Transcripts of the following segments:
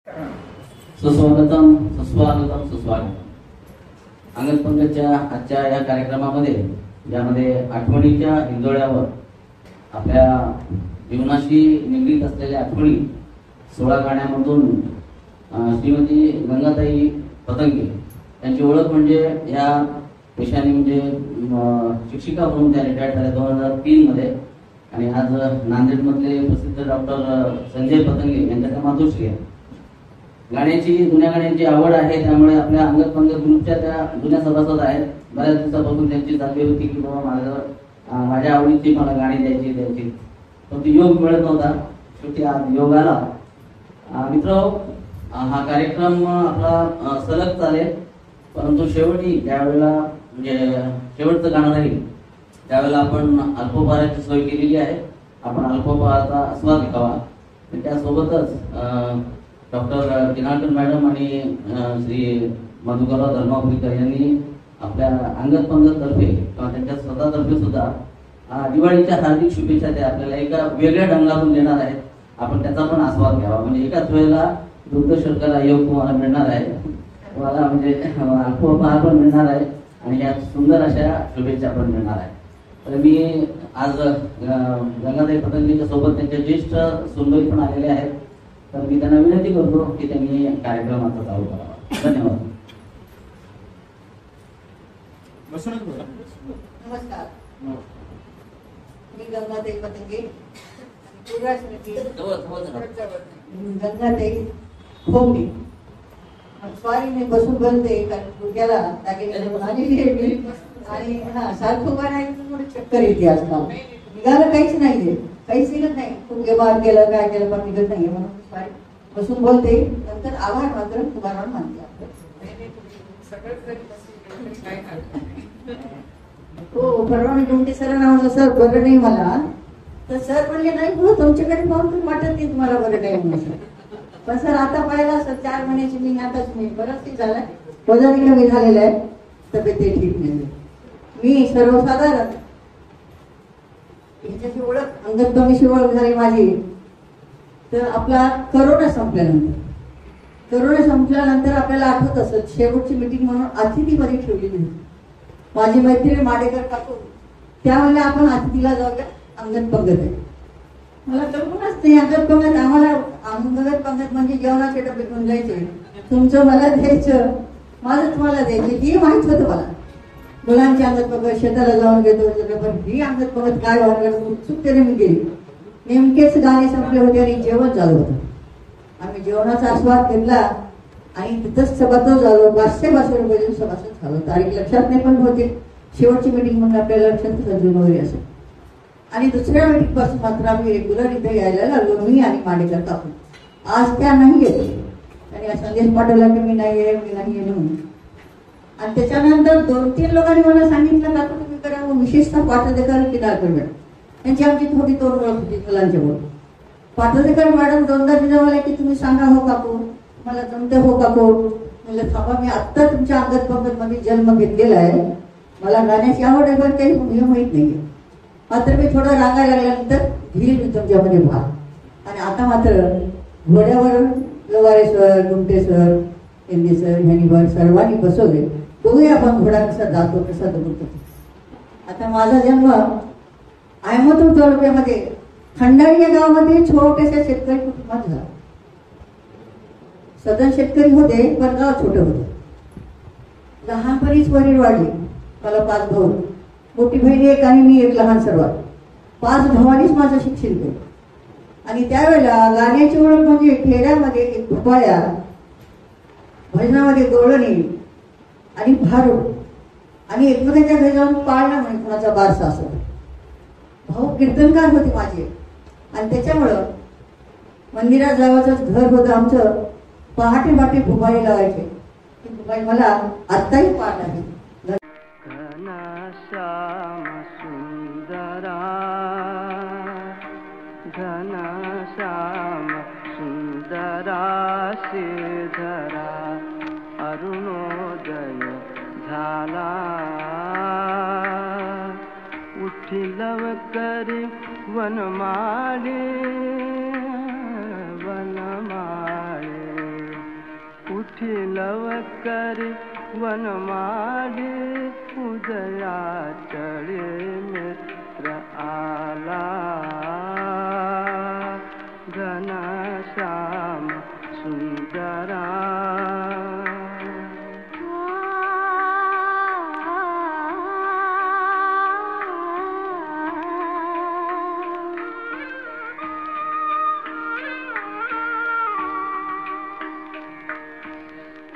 सुस्वागतम सुस्वागतम सुस्वागतम. अंगद पंकजच्या आजच्या या कार्यक्रमामध्ये ज्यामध्ये आठवणीच्या हिंदोळ्यावर आपल्या जीवनाशी निगडीत असलेल्या आठवणी 16 गाण्यामधून श्रीमती गंगाताई पतंगे यांची ओळख म्हणजे या पेशाने म्हणजे शिक्षिका म्हणून त्या रिटायर्ड झाल्या 2003 मध्ये. आणि आज नांदेडमधले प्रसिद्ध डॉक्टर संजय पतंगे यांच्या त्या मातोश्री आहे. गाण्याची जुन्या गाण्यांची आवड आहे, त्यामुळे आपल्या अंगद पंकज ग्रुपच्या त्या जुन्या सभासद आहेत. बऱ्याच दिवसापासून त्यांची चालली होती की बाबा माझ्या आवडीची मला गाणी द्यायची पण ती योग मिळत नव्हता. शेवटी आज योग आला. मित्र, हा कार्यक्रम आपला सलग चालेल, परंतु शेवटी ज्यावेळेला म्हणजे शेवटचं गाणं राहील त्यावेळेला आपण अल्पोपहाराची सोय केलेली आहे. आपण अल्पोपहाराचा आस्वाद घ्यावा. त्यासोबतच डॉक्टर किनाळकर मॅडम आणि श्री मधुकरराव धर्मापुरीकर यांनी आपल्या अंगद पंकज तर्फे किंवा त्यांच्या स्वतःतर्फे सुद्धा दिवाळीच्या हार्दिक शुभेच्छा त्या आपल्याला एका वेगळ्या ढंगातून देणार आहेत. आपण त्याचा पण आस्वाद घ्यावा. म्हणजे एकाच वेळेला दुग्ध शर्करा योग तुम्हाला मिळणार आहे, तुम्हाला म्हणजे अल्पोपहार पण मिळणार आहे आणि या सुंदर अशा शुभेच्छा पण मिळणार आहे. तर मी आज गंगाताई पतंगेच्या सोबत त्यांच्या ज्येष्ठ सुंदरी पण आलेले आहेत. तर मी त्यांना विनंती करतो की त्यांनी कार्यक्रमाचा चालू करावा. धन्यवाद. नमस्कार, मी गंगाताई पतंगे. गंगाताई खोमडी. सॉरी मी बसून बोलते कारण गुडघ्याला आणि सारखं गाणं चक्कर येते. आजकाल निघालं काहीच नाहीये, काहीच निघत नाही. खूप बार केलं काय केलं पण निघत नाहीये म्हणून सॉरी बसून बोलते. नंतर आभार मात्र तुम्हाला मानते. हो, परवा मी तुमचे सर नाव सर बरं नाही मला तर सर म्हणजे नाही हो तुमच्याकडे पाहून पण वाटत नाही तुम्हाला बरं नाही म्हणून. पण सर आता पाहिला सर 4 महिन्याची मी आताच मी बरंच ठीक झालाय, वजन कमी झालेलं आहे, तब्येत ठीक नाही. मी सर्वसाधारण याच्याची ओळख अंगद पंकजशी ओळख झाली माझी तर आपला करोना संपल्यानंतर आपल्याला आठवत असत शेवटची मीटिंग म्हणून अतिथीमध्ये ठेवलेली होती. माझी मैत्रीण माडेकर काकू त्यावेळेला आपण अतिथीला जाऊया अंगद पंकज आहे. मला कल्पनाच नाही अंगद पंकज आम्हाला अंगद पंकज म्हणजे जेवणाचे डबे घेऊन जायचे, तुमचं मला द्यायचं, माझं तुम्हाला द्यायचं हे माहित होतं मला. मुलांचे अंगद पंकज शेताला जाऊन घेतो पण ही अंगद पंकज काय व्हायला उत्सुकतेने मी गेली. नेमकेच गाणे संपले होते आणि जेवण चालू होतं. आम्ही जेवणाचा आस्वाद घेतला आणि तिथंच सभासद झालो. 500 रुपये सभासद झालो. तारीख लक्षात नाही पण होते शेवटची मीटिंग म्हणून आपल्याला लक्षात जून वगैरे असेल. आणि दुसऱ्या मीटिंग पासून मात्र आम्ही रेग्युलर इथे यायला लागलो मी आणि माडेकर काकू. आज त्या नाही येते आणि संदेश पाठवला की मी नाही आहे म्हणून. आणि त्याच्यानंतर 2-3 लोकांनी मला सांगितलं काकू तुम्ही करा, विशेषतः पाठदेकर किनाळकर मॅडम यांची आमची थोडी तोड ओळख होती मुलांच्या बोल. पाठदेकर मॅडम 2दा तिथं की तुम्ही सांगा हो काकू मला जमते हो काकू. म्हणलं थांबा मी आत्ता तुमच्या अंगद पंकज मध्ये जन्म घेतलेला आहे, मला गाण्याची आवड आहे पण काही हे माहित नाहीये. मात्र मी थोडं रांगायला लागल्यानंतर घेईल मी तुमच्यामध्ये भाग. आणि आता मात्र घोड्यावर लवारे सर, गुमटे सर, हिंदी सर ह्यांनी सर्वांनी बसवले. बघूया आपण घोडा कसा जातो कसा दबतो. आता माझा जन्म आयमतूर तालुक्यामध्ये खंडाळी या गावामध्ये छोट्याशा शेतकरी कुटुंबात झाला. सदन शेतकरी होते पण गाव छोटे होते. लहानपणीच वडील वाढले. मला 5 भाऊ, मोठी बहिणी एक आणि मी एक लहान सर्वात. 5 भावांनीच माझं शिक्षण केलं. आणि त्यावेळेला गाण्याची ओळख म्हणजे खेड्यामध्ये एक भोपाळ्या भजनामध्ये गवळणी आणि भारूड आणि एकमेकांच्या घरी जाऊन पाळणं म्हणजे कुणाचा बारसा असतो. भाऊ कीर्तनकार होते माझे आणि त्याच्यामुळं मंदिरात जावाचंच घर होतं आमचं. पहाटे भुपाळी लावायचे. ती भुपाळी मला आत्ताही पाठ आहे. घनश्याम सुंदरा घनश्याम सुंदरा श्रीधरा अरुणोदय झाला उठिल करी वनमाळे वनमाळे उठिलव करी वनमाळी उदया चढे मित्र आला घनश्याम सुंदरा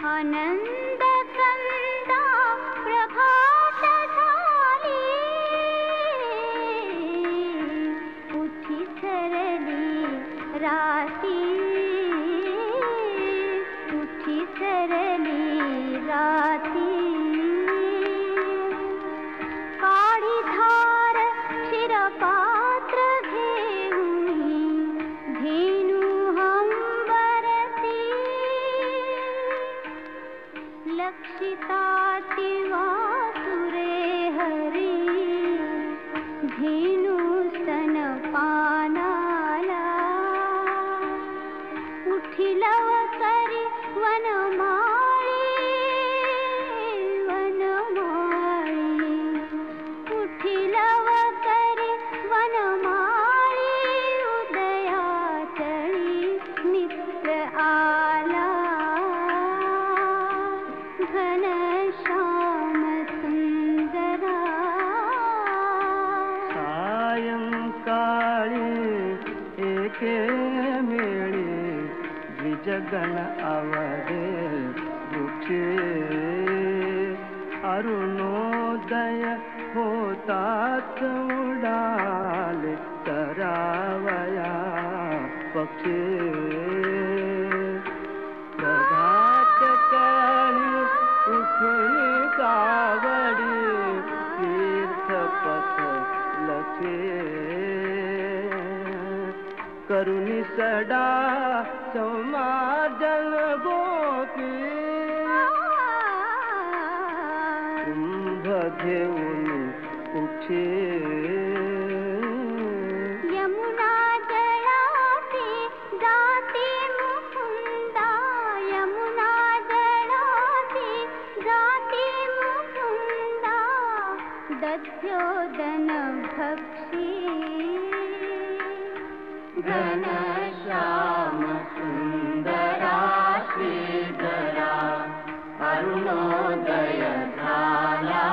आनंद कंदा प्रभात झाली उठी सरली राती उठी सरली राती काळी धार क्षीरपात्र घेऊनी धेनु हंबरती लक्षिताति वासुरे हरी धेनु स्तनपानाला उठिलव करी वनमाळी वनमाळी उठिलव करी वनमाळी उदया चढी मित्र आला घनश्याम सुंदरा सायंकाळी एके मेळी द्विजगण आवरे वृक्षे अरुणोदय होतात उडाले तरावया पक्षी प्रभात काळी उठून कावडी तीर्थपथ लखे करुणी सडा समाजन गोपी कुंभ घेऊन उठे यमुना जळाती जाती मुकुंदा यमुना जळाती जाती मुकुंदा दध्योदन भक्षी घनश्याम सुंदरा श्रीधरा अरुणोदय झाला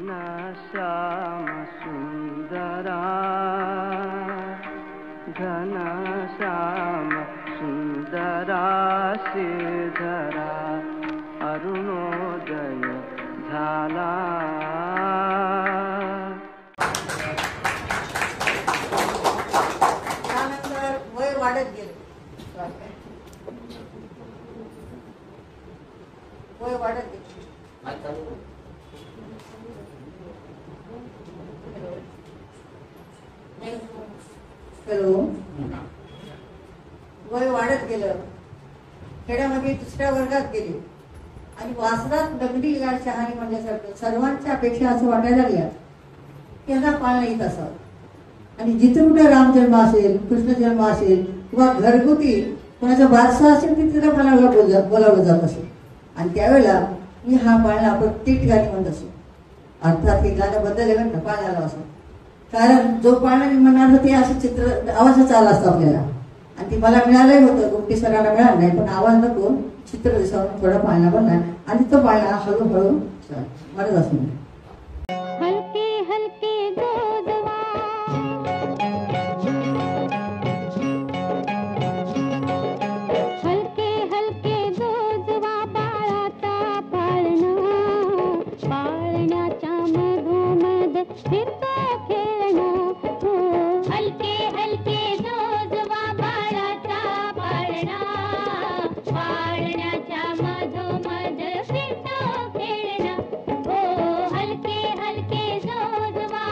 घनश्याम सुंदरा घनश्याम सुंदरा श्रीधरा अरुणोदय झाला त्यानंतर वय वाढत गेलं वय वाढत गेलं हॅलो वय वाढत गेलं खेड्यामध्ये दुसऱ्या वर्गात गेले आणि वासरात दगडी गाड शहाणी म्हणल्यासारखं सर्वांच्या अपेक्षा असं वाटायला लागल्या की यांना पाळणं येत असावं आणि जिथे कुठे रामजन्म असेल कृष्ण जन्म असेल किंवा घरगुती कोणाचा बारसा असेल की तिला मला बोलावलं जात असेल आणि त्यावेळेला मी हा पाळणा प्रत्येक ठिकाणी म्हणत असो अर्थात हे गाणं बदलले बरं का पाळण्याला असं कारण जो पाळणा मी म्हणणार होते असं चित्र आवाजाचा आला असतो आपल्याला आणि ती मला मिळालंही होतं गोष्टी सरांना मिळालं नाही पण आवाज नको चित्र दिसावून थोडा पाळणा बनला आणि तो पाळणा हळूहळू म्हणत असतो हलके हलके गोदवा हलके हलके गोदवा बाळाचा पाळणा पाळण्याच्या मधोमध फिरतो खेळणं हो हलके हलके गोदवा बाळाचा पाळणा पाळण्याच्या मधोमध फिरतो खेळणं हो हलके हलके जोजवा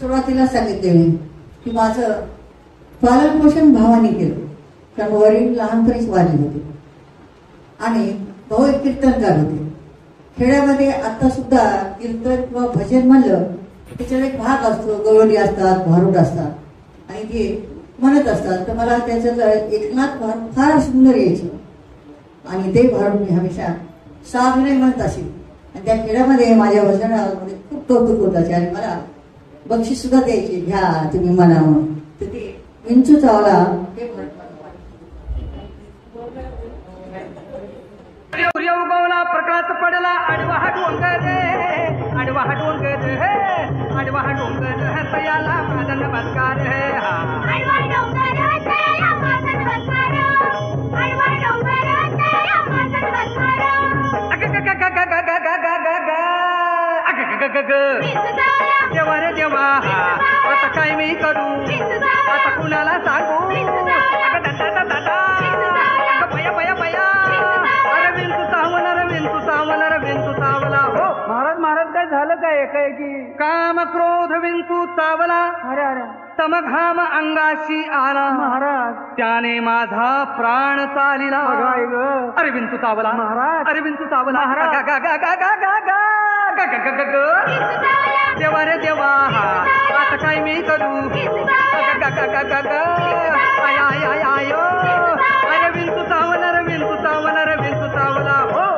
सुरुवातीला सांगितले मी की माझं पालन पोषण भावाने केलं, कारण वडील लहानपणीच वारले होते आणि भाऊ एक कीर्तनकार होते. खेड्यामध्ये आता सुद्धा कीर्तन किंवा भजन म्हणलं त्याच्यात एक भाग असतो, गवळणी असतात, भारूड असतात आणि ते म्हणत असतात. तर मला त्याच्यात एकनाथ भारूड फार सुंदर यायचं आणि ते भारूड मी हमेशा साधने म्हणत असेल आणि त्या खेड्यामध्ये माझ्या भजनामध्ये खूप कौतुक होत असे आणि मला बक्षीस सुद्धा द्यायचे, घ्या तुम्ही म्हणा म्हणून. तर ते विंचू चावला हे सूर्य उगवला प्रकाश पडला आडवा डोंगर आडवा डोंगर आडवा डोंगर तयाला माझा नमस्कार आडवा डोंगर तयाला माझा नमस्कार आडवा डोंगर तयाला माझा नमस्कार देवा रे देवा आता काय मी करू आता कुणाला सांगू बया बया बया अरे विंचू चावला हो महाराज महाराज काय झालं काय एकाएकी काम क्रोध विंचू चावला अरे अरे तमघाम अंगाशी आला महाराज त्याने माझा प्राण चालिला अरे विंचू चावला महाराज अरे विंचू चावला देवा रे देवा आता काय मी करू आयो अरे विंचू चावला हो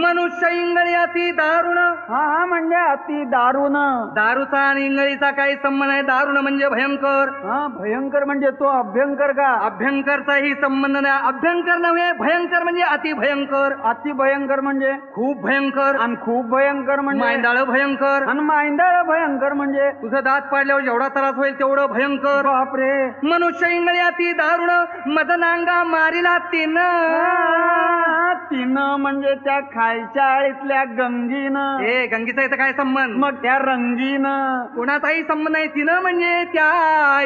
मनुष्य इंगळी अति दारुण हा म्हणजे अति दारुण दारूचा आणि इंगळीचा काही संबंध आहे. दारुण म्हणजे भयंकर, भयंकर म्हणजे तो अभ्यंकर का अभ्यंकरचाही संबंध नाही. अभ्यंकर नव्हे भयंकर म्हणजे अति भयंकर. अति भयंकर म्हणजे खूप भयंकर आणि खूप भयंकर म्हणजे मांदाळ भयंकर आणि मांदाळ भयंकर म्हणजे तुझं दात पाडल्यावर जेवढा त्रास होईल तेवढं भयंकर. बापरे मनुष्य इंगळी अति दारुण मदनांगा मारिला तिनं म्हणजे त्या खालच्या आळीतल्या गंगीनं. हे गंगीचा इथं काय संबंध मग त्या रंगीनं कोणाचाही संबंध नाही. तिनं म्हणजे त्या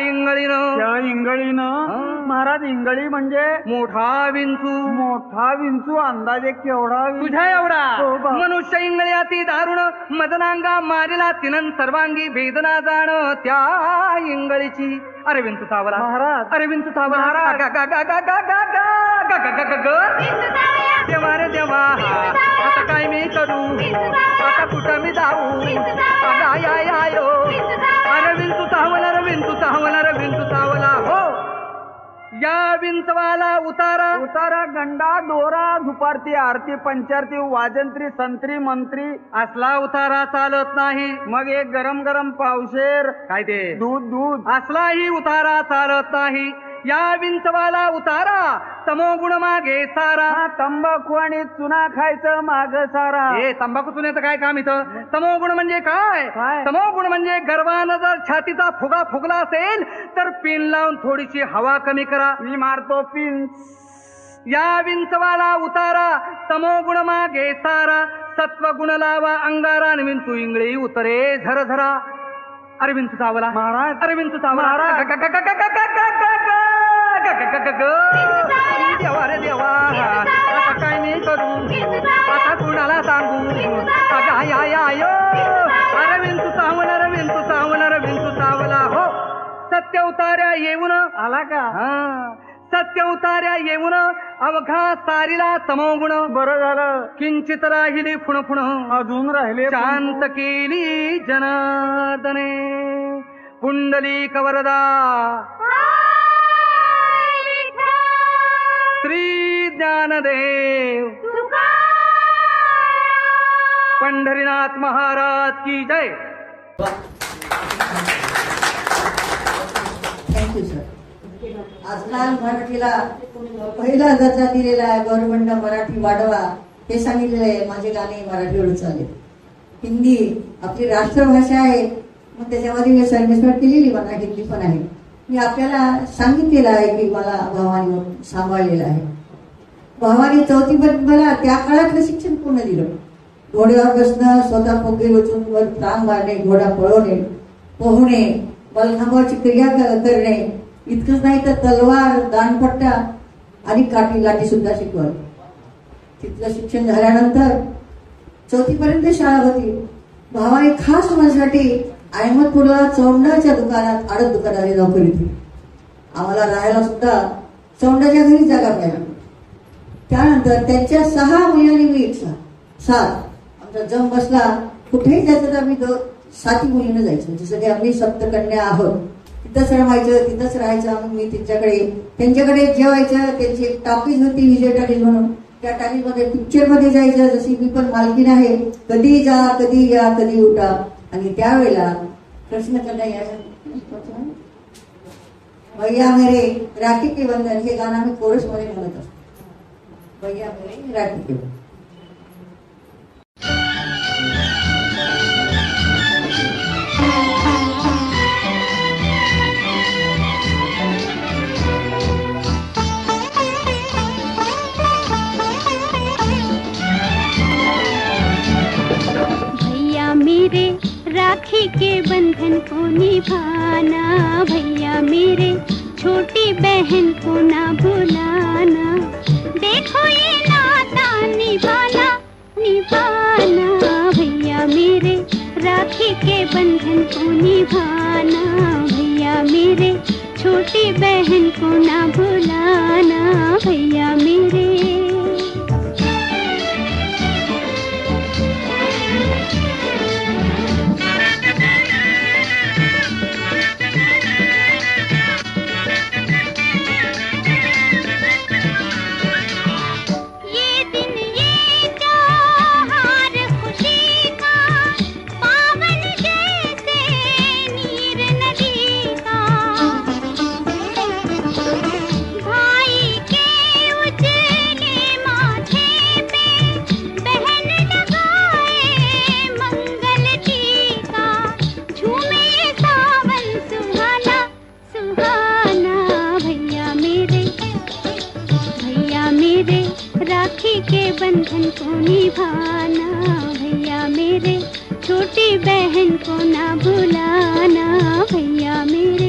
इंगळीनं महाराज इंगळी म्हणजे मोठा विंचू अंदाजे केवढा तुझ्या एवढा. मनुष्य इंगळी अति दारुण मदनांगा मारिला तिनं सर्वांगी वेदना जाण त्या इंगळीची. अरे विंचू चावला महाराज अरे विंचू चावला देवा रे देवा आता काय मी करू आता कुठं मी जाऊ आयो अरे विंचू चावला हो. या विंचवाला उतारा गंडा दोरा धुपारती आरती पंचारती वाजंत्री संत्री मंत्री असला उतारा चालत नाही. मग एक गरम गरम पावशेर काय ते दूध असलाही उतारा चालत नाही. या विंचवाला उतारा तमोगुण मागे सारा. तंबाखू आणि चुना खायचं माग सारा. हे तंबाखू चुन्याचं काय काम इथं. तमोगुण म्हणजे काय तमोगुण म्हणजे गर्वानं जर छातीचा फुगा फुगला असेल तर पिन लावून थोडीशी हवा कमी करा. मी मारतो पिन. या विंचवाला उतारा तमोगुण मागे सारा. सत्वगुण लावा अंगारा आणि विंचू इंगळी उतरे झरझरा. अरे विंचू चावला महाराज अरे विंचू चावला देवा रे देवा आता काय मी करू आता कुणाला सांगू आयो अरे विंचू चावला हो. सत्य उतार्या येऊन आला का सत्य उतार्या येऊन अवघा सारीला तमोगुण. बरं झालं किंचित राहिली फुणफुण अजून राहिले शांत केली जनार्दने. पुंडलिक वरदा श्री ज्ञानदेव पंढरीनाथ महाराज की जय. Thank you sir. आजकाल मराठीला पहिला दर्जा दिलेला आहे. गव्हर्नमेंटला मराठी वाढवा हे सांगितलेलं आहे. माझे गाणे मराठीवर चालेल. हिंदी आपली राष्ट्रभाषा आहे मग त्याच्यामध्ये मी सरमिसळ केलेली मला हिंदी पण आहे. मी आपल्याला सांगितलेलं आहे की मला भावानी सांभाळलेलं आहे. भावानी 4थीपर्यंत मला त्या काळातलं शिक्षण पूर्ण दिलं. घोड्यावर बसणं स्वतः पोगे वचून वर टांग मारणे घोडा पळवणे पोहणे मलखांबाची क्रिया करणे इतकंच नाही तर तलवार दानपट्टा आणि काठी लाठी सुद्धा शिकवलं. तिथलं शिक्षण झाल्यानंतर 4थीपर्यंत शाळा होती. भावाने खास माझ्यासाठी अहमदपूरला चौंडाच्या दुकानात आडत दुकानात नोकरी होती. आम्हाला राहायला सुद्धा चौंडाच्या घरी जागा मिळाली. त्यानंतर त्यांच्या 6 मुलांनी मी एकसा 7 आमचा जम बसला. कुठेही जायचं तर आम्ही 7 मुलीनं जायचं. जसं की आम्ही सप्तकन्या आहोत. तिथंच रमायचं, तिथंच राहायचं. आम्ही मी त्यांच्याकडे जेवायचं. त्यांची एक टॉकीज होती विजय टॉकीज म्हणून. त्या टॉकीजमध्ये पिक्चरमध्ये जायचं. जशी मी पण मालकीन आहे. कधी जा, कधी या, कधी उठा. आणि त्यावेळेला कृष्णकन्या यायचं, भैया मेरे राखी के बंधन हे गाणं आम्ही कोरस मध्ये म्हणत असतो. भैया मेरे राखी के बंधन. भैया मेरे राखी के बंधन को निभाना, भैया मेरे छोटी बहन को ना भुलाना. देखो ये नाता निभाना निभाना, भैया मेरे राखी के बंधन को निभाना. भैया मेरे छोटी बहन को ना भुलाना. भैया मेरे बंधन को निभाना. भैया मेरे छोटी बहन को ना भुलाना. भैया मेरे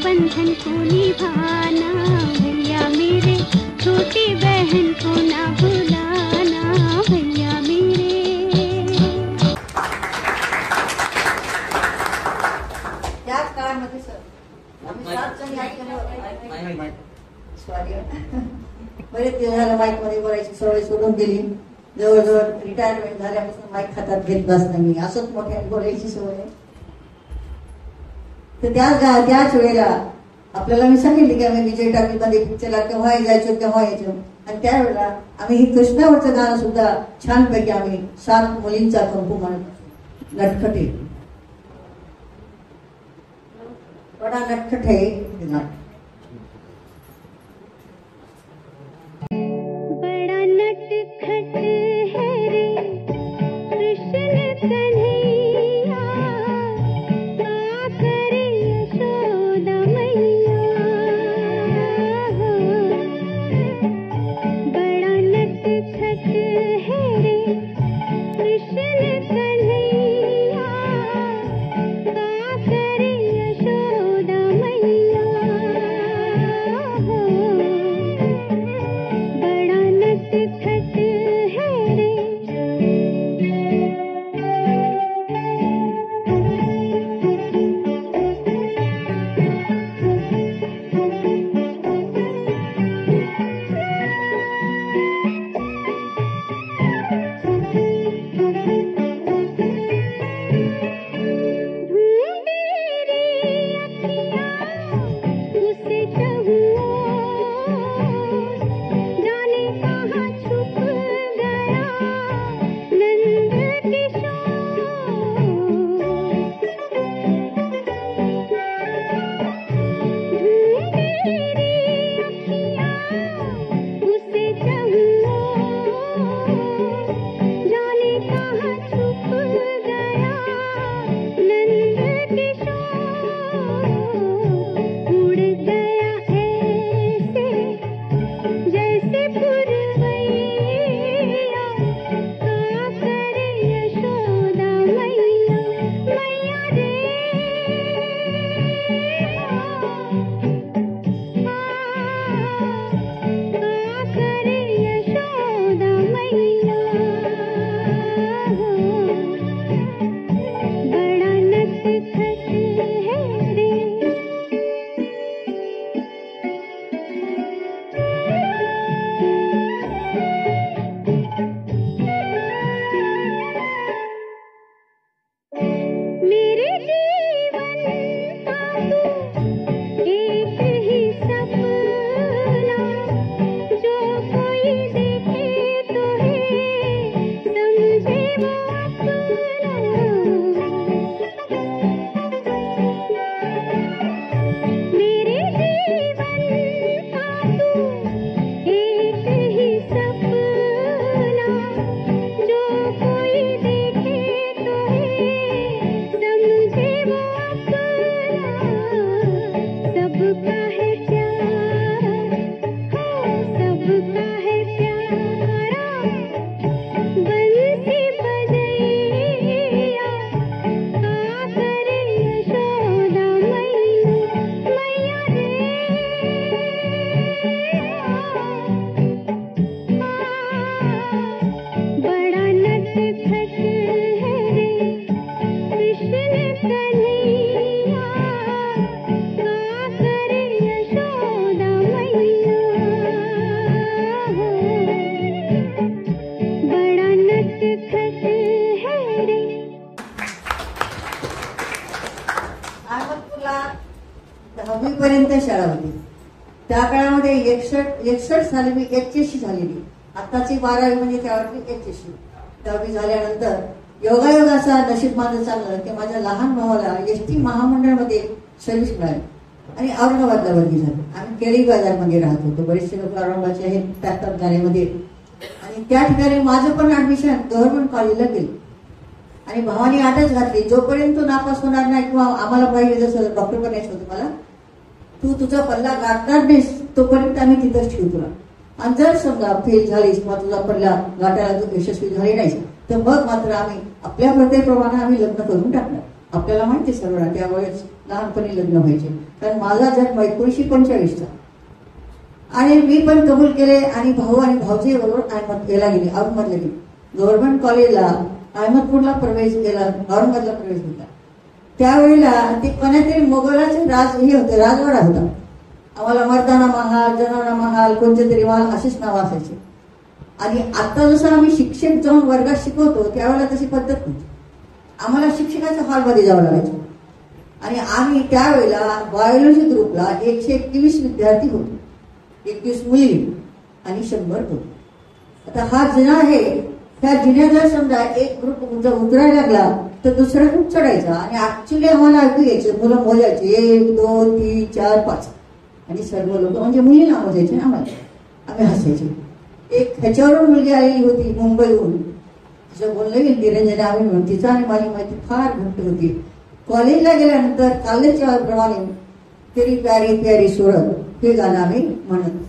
बंधन को निभाना. भैया मेरे छोटी बहन को ना भुलाना. भैया मेरे त्याच काळामध्ये सर आम्ही 7 जणी ऐकलं. बरेच दिवस झालं माईक मध्ये बोलायची सवय सोडून दिली. जवळजवळ रिटायरमेंट झाल्यापासून माईक हातात घेतलाच नाही मी. असंच मोठ्याने बोलायची सवय आहे. तर त्याच वेळेला आपल्याला मी सांगितले की आम्ही विजय टाकीमध्ये पिक्चरला केव्हाही जायचो केव्हा यायचो. आणि त्यावेळेला आम्ही ही कृष्णावरचं गाणं सुद्धा छानपैकी आम्ही 7 मुलींचा कंपू म्हणत नटखटे बडा नटखट है बड़ा नटखट है रे कृष्ण कन्हैया. पर्यंत शाळा होती. त्या काळामध्ये 61 साली मी HSC झालेली. आत्ताची 12वी म्हणजे त्यावरती HSC. 10वी झाल्यानंतर योगायोग असा नशीब माझं चांगलं की माझ्या लहान भावाला ST महामंडळमध्ये सर्व्हिस मिळाली आणि औरंगाबादला वर्गी झाली. आम्ही केळी बाजारमध्ये राहत होतो. बरेचसे लोक औरंगाबादचे आहेत टाकतात गाण्यामध्ये. आणि त्या ठिकाणी माझं पण ऍडमिशन गव्हर्नमेंट कॉलेजला केलं आणि भावाने आठच घातली, जोपर्यंत तो नापास होणार नाही किंवा आम्हाला पाहिजे जसं डॉक्टर बनायचं होतं मला, तू तुझा पल्ला गाठणार नाहीस तोपर्यंत आम्ही तिथंच ठेवू तुला. आणि जर समजा फेल झालीस किंवा तुझा पल्ला गाठायला तू यशस्वी झाली नाहीस तर मग मात्र आम्ही आपल्या प्रथेप्रमाणे आम्ही लग्न करून टाकणार. आपल्याला माहिती सर्व त्यावेळेस लहानपणी लग्न व्हायचे. कारण माझा जन्म 1945चा आणि मी पण कबूल केले आणि भाऊ आणि भाऊजी बरोबर याला गेले, औरंगाबादला गेले. गव्हर्नमेंट कॉलेजला अहमदपूरला प्रवेश केला, औरंगाबादला प्रवेश केला. त्यावेळेला ते कोणातरी मोगलाचे हे होते, राजवाडा होता. आम्हाला मर्दाना महाल, जनाना महाल, कोणते तरी महाल असेच नाव असायचे. आणि आता जसं आम्ही शिक्षक जाऊन वर्गात शिकवतो त्यावेळेला तशी पद्धत नव्हती. आम्हाला शिक्षकाच्या हॉलमध्ये जावं लागायचं आणि आम्ही त्यावेळेला बायोलॉजी ग्रुपला 121 विद्यार्थी होतो, 21 मुली आणि 100 होतो. आता हा जिना आहे, त्या जिन्या जर समजा एक ग्रुप उतरायला लागला तर दुसरा ग्रुप चढायचा आणि ऍक्च्युली आम्हाला ऐकू यायचं, मुलं मोजायचे 1 2 3 4 5 आणि सर्व लोक म्हणजे मुलींना मोजायचे ना आम्हाला. आम्ही हसायचे. एक ह्याच्यावरून मुलगी आलेली होती मुंबईहून, तिचं बोलणं गेली निरंजन आम्ही म्हणून, तिचा आणि माझी माहिती फार घट्ट होती. कॉलेजला गेल्यानंतर कॉलेजच्या प्रमाणे तेरी प्यारी प्यारी सोडत हे गाणं आम्ही म्हणत.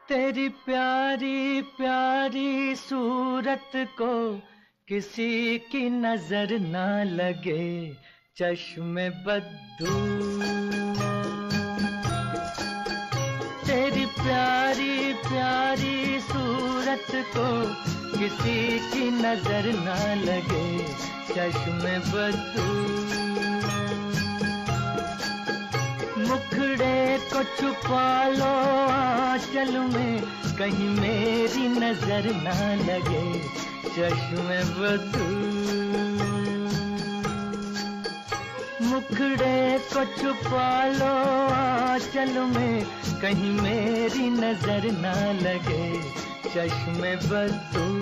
तेरी प्यारी प्यारी सूरत को किसी की नजर ना लगे, चश्मे बद्दू। तेरी प्यारी प्यारी सूरत को किसी की नजर ना लगे, चश्मे बद्दू। मुखड़े को छुपा लो आंचल में, कहीं मेरी नजर ना लगे, चश्मे बद्दू। मुखड़े को छुपा लो आंचल में, कहीं मेरी नजर ना लगे, चश्मे बद्दू।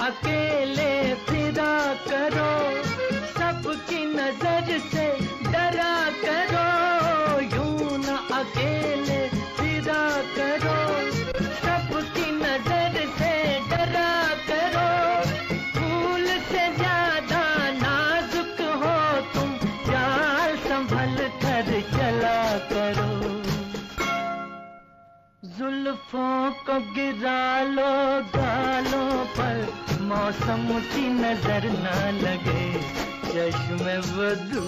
अकेले फिरा करो, सबकी नजर से डरा करो। यूं न अकेले फिरा करो, सबकी नजर से डरा करो। फूल से ज्यादा नाजुक हो तुम, चाल संभल कर चला करो। जुल्फों को गिरा लो गालों पर, मौसम की नजर ना लगे, चश्मे बद्दू।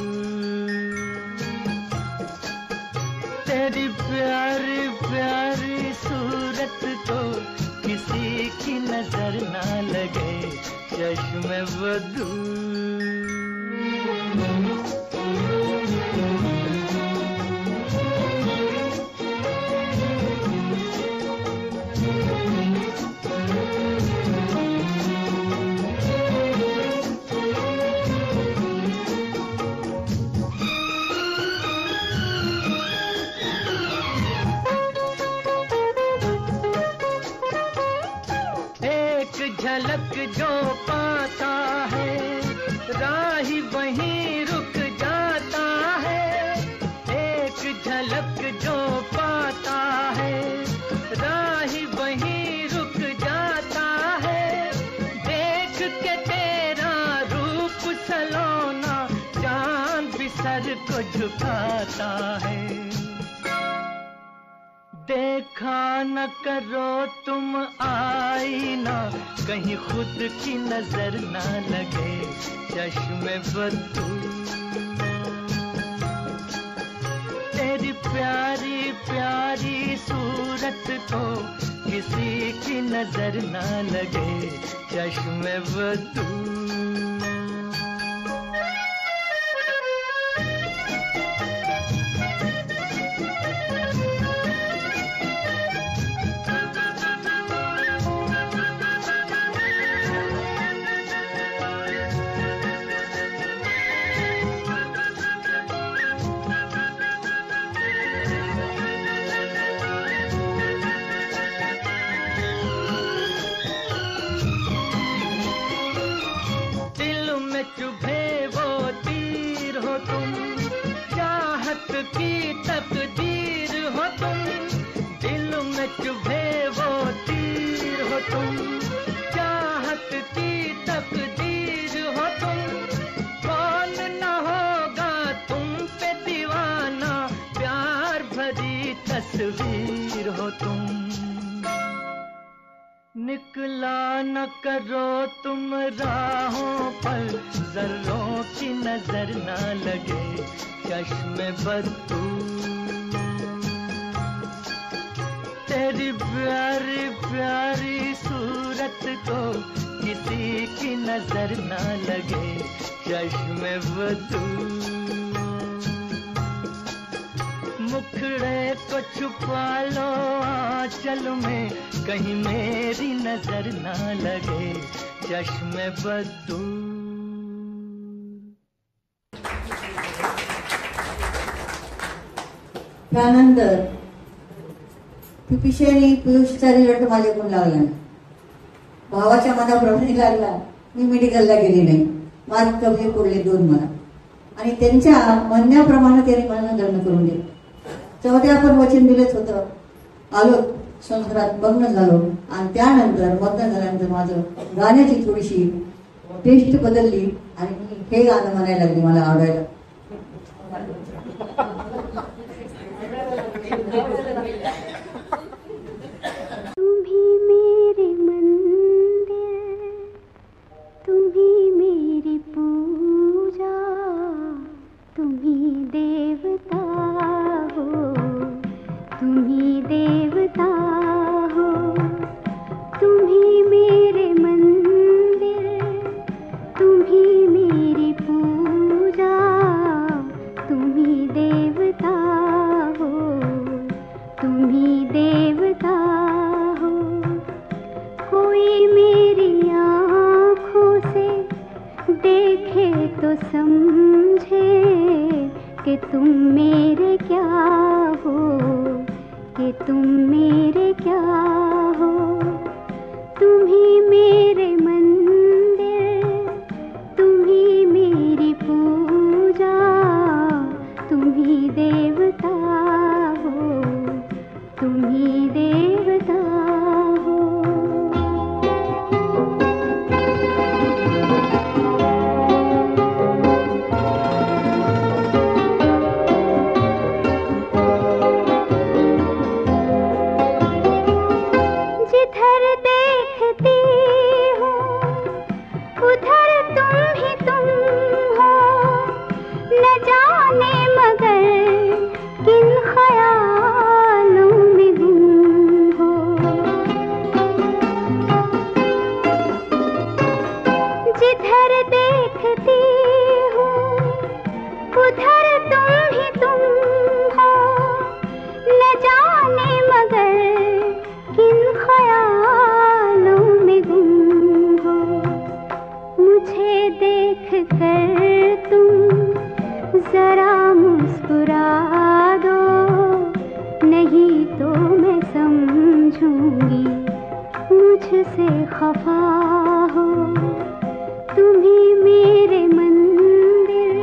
तेरी प्यारी प्यारी सूरत को किसी की नजर ना लगे, चश्मे बद्दू। झलक जो पाता है, राही वहीं रुक जाता है। एक झलक जो पाता है, राही वहीं रुक जाता है। देख के तेरा रूप उठाता है। देखा न करो तुम आईना, कहीं खुद की नजर ना लगे चश्मे बदू। तेरी प्यारी प्यारी सूरत को किसी की नजर ना लगे चश्मे बदू। तस्वीर हो तुम, निकला न करो तुम राहों पर, जर्रों की नजर न लगे चश्मे बदू। तेरी प्यारी प्यारी सूरत को किसी की नजर न लगे चश्मे बदू। मुखड़े को छुपा लो आंचल में, कहीं मेरी नजर ना लगे चश्मे बदू। त्यानंतर पिपिशेरी पियुषचा रिझल्ट माझ्याकडून लागला नाही, भावाच्या मनाप्रमाणे लागला. मी मेडिकलला गेली नाही, मार्क कमी पडले 2 मला, आणि त्यांच्या म्हणण्याप्रमाणे त्यांनी मला लग्न करून दिलं. तेव्हा ते आपण वचन दिलेच होतं. आलो संसारात मग्न झालो, आणि त्यानंतर मग्न झाल्यानंतर माझं गाण्याची थोडीशी टेस्ट बदलली आणि मी हे गाणं म्हणायला लागली, मला आवडायला. तुम्ही मेरे मंदिर, तुम्ही मेरी पूजा, तुम्ही देवता हो, तुम्ही देवता हो. तुम्ही मेरे मंदिर, तुम्ही मेरी पूजा, तुम्ही देवता हो, तुम्ही देवता हो. कोई मेरी आँखों से देखे तो समझे कि तुम मेरे क्या हो, कि तुम मेरे क्या हो. तुम्ही मेरे मंदिर, तुम्ही मेरी पूजा, तुम्ही देवता हो, तुम्ही देवता हो. जिधर देखती हूँ उधर तुम ही तुम हो, न जाने मगर किन ख्यालों में गुम हो. जिधर देखती हूँ उधर तुम ही तुम हो, न जाने मगर किन ख्यालों में गुम हो. मुझे देख कर तुम जरा मुस्कुरा दो, नहीं तो मैं समझूंगी मुझसे खफा हो. तुम्ही मेरे मंदिर,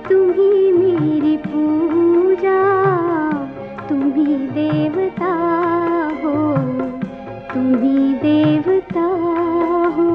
तुम्ही मेरी पूजा, तुम्ही देवता हो, तुम्ही देवता हो.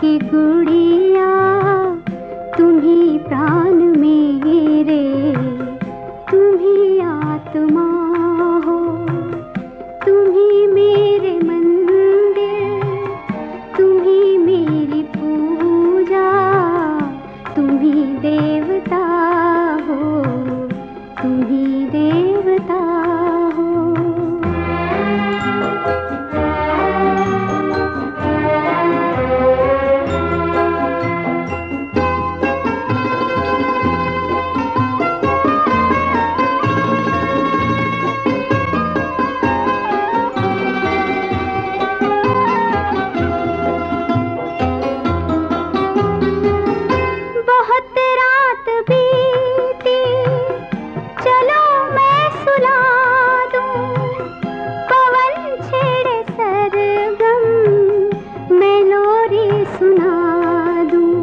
की गुड़िया तुम्ही प्राण मेरे, तुम्ही आत्मा हो, तुम्ही मेरे मंदिर, तुम्ही मेरी पूजा, तुम्ही देवता हो, तुम्ही देवता हो। बहुत रात बीती, चलो मैं सुला दूं, पवन छेड़े सरगम, मैं लोरी सुना दूं।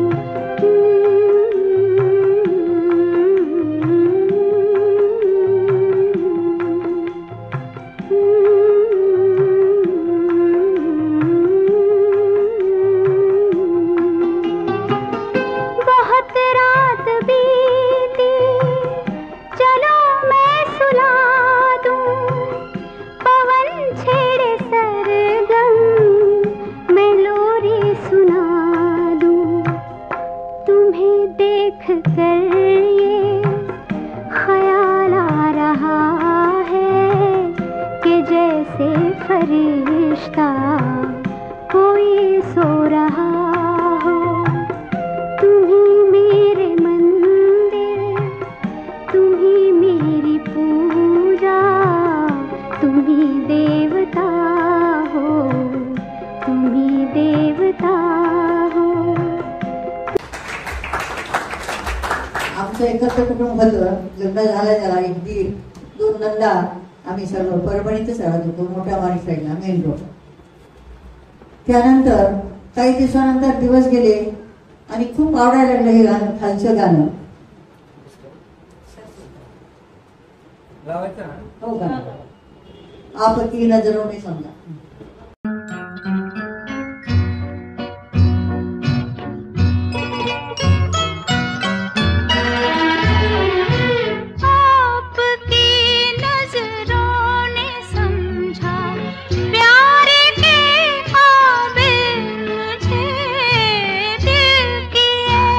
बहुत रात बीती, चलो मैं सुला दूं, पवन छेड़े सरगम, मैं लोरी सुना दूं। तुम्हें देख कर ये ख्याल आ रहा है कि जैसे फरिश्ता कोई सो रहा हो। तुम्ही मेरे मंदिर, तुम्ही मेरी पूजा, तुम्ही देवता हो, तुम्ही देवता हो। आमचं एकत्र कुटुंब होतं. लग्न झालं त्याला एक दीर, 2 नंदा. आम्ही सर्व परभणीतच राहत होतो, मोठ्या वारी साईडला, मेन रोड. त्यानंतर काही दिवसानंतर दिवस गेले आणि खूप आवडायला लागलं हे गाणं, खालचं गाणं. हो का? आपकी नजरों में समजा. आपकी नजरों ने समझा प्यार के काबिल मुझे, दिल की है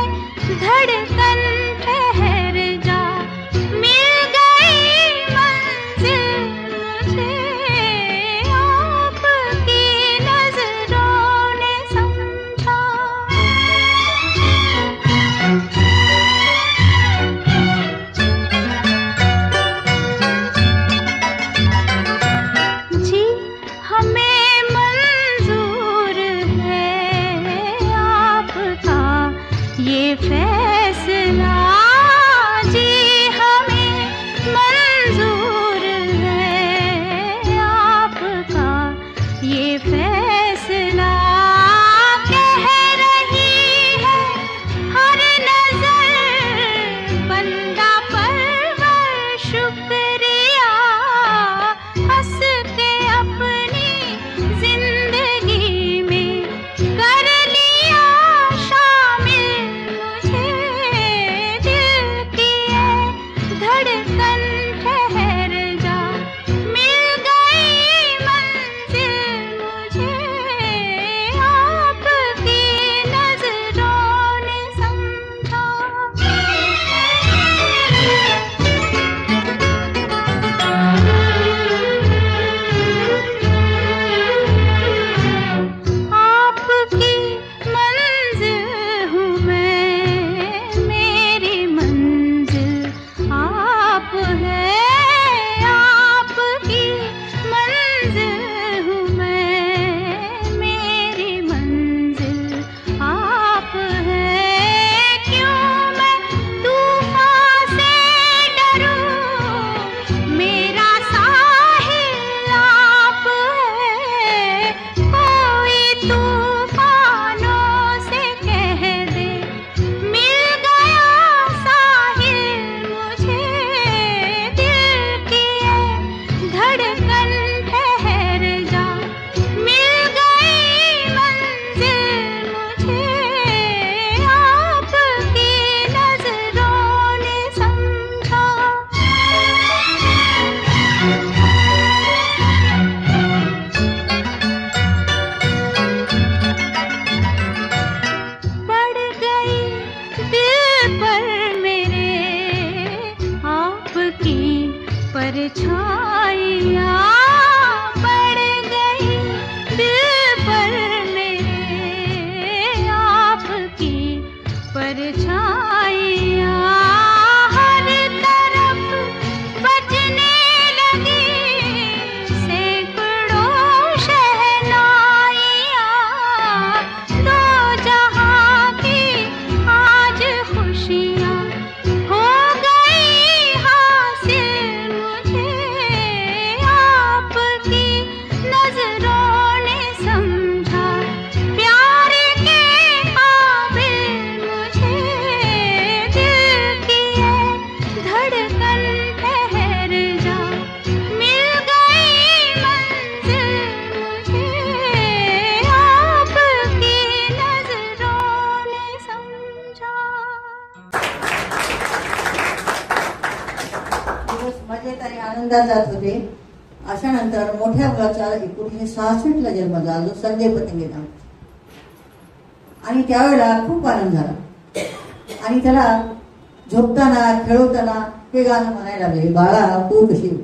धड़कन ठहर जा, मिल गई मंजिल मुझे। आपकी नजरों ने समझा। जी हमें मंजूर है आपका ये फैसला, जी हमें मंजूर है आपका ये फैसला। कह रही है हर नजर बंदा परवर शुक्रिया, हंस के अपनी जिंदगी में कर लिया शामिल मुझे। आनंदात जात होते. अशा नंतर मोठ्या मुलाचा 1966 जन्म झाला, जो संजय पतंगे नाव. आणि त्यावेळेला खूप आनंद झाला आणि त्याला झोपताना खेळवताना हे गाणं म्हणायला लागले, बाळा तू कशी.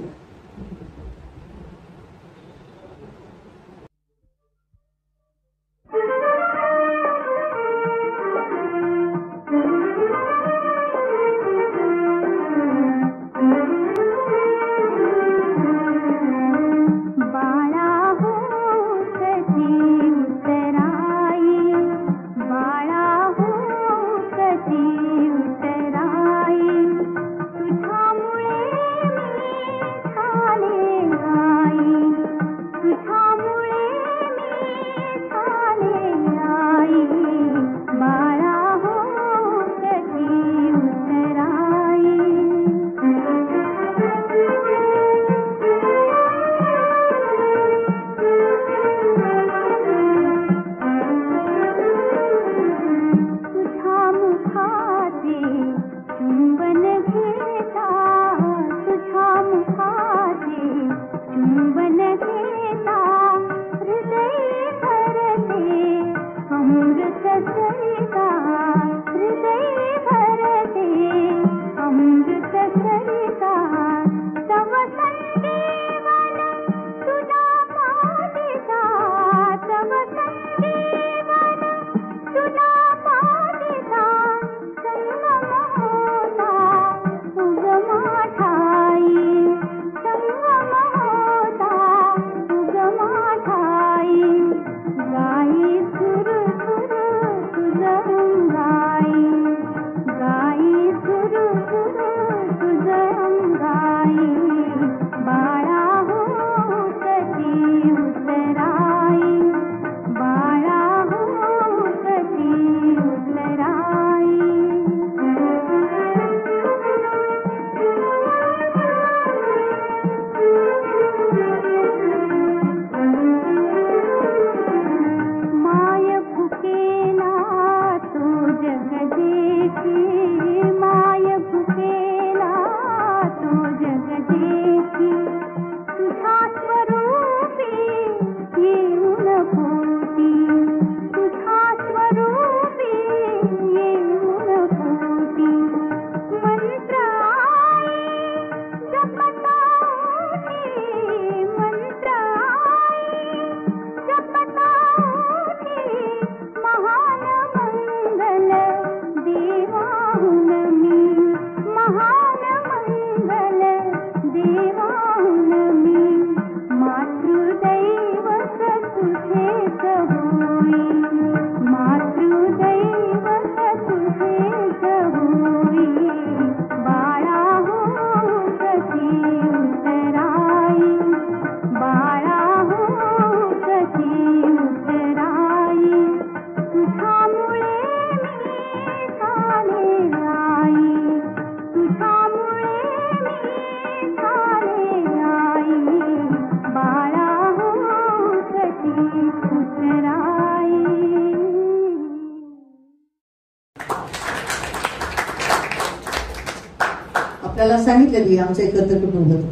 आपल्याला सांगितलं की आमचं एकत्र कुटुंब होतं.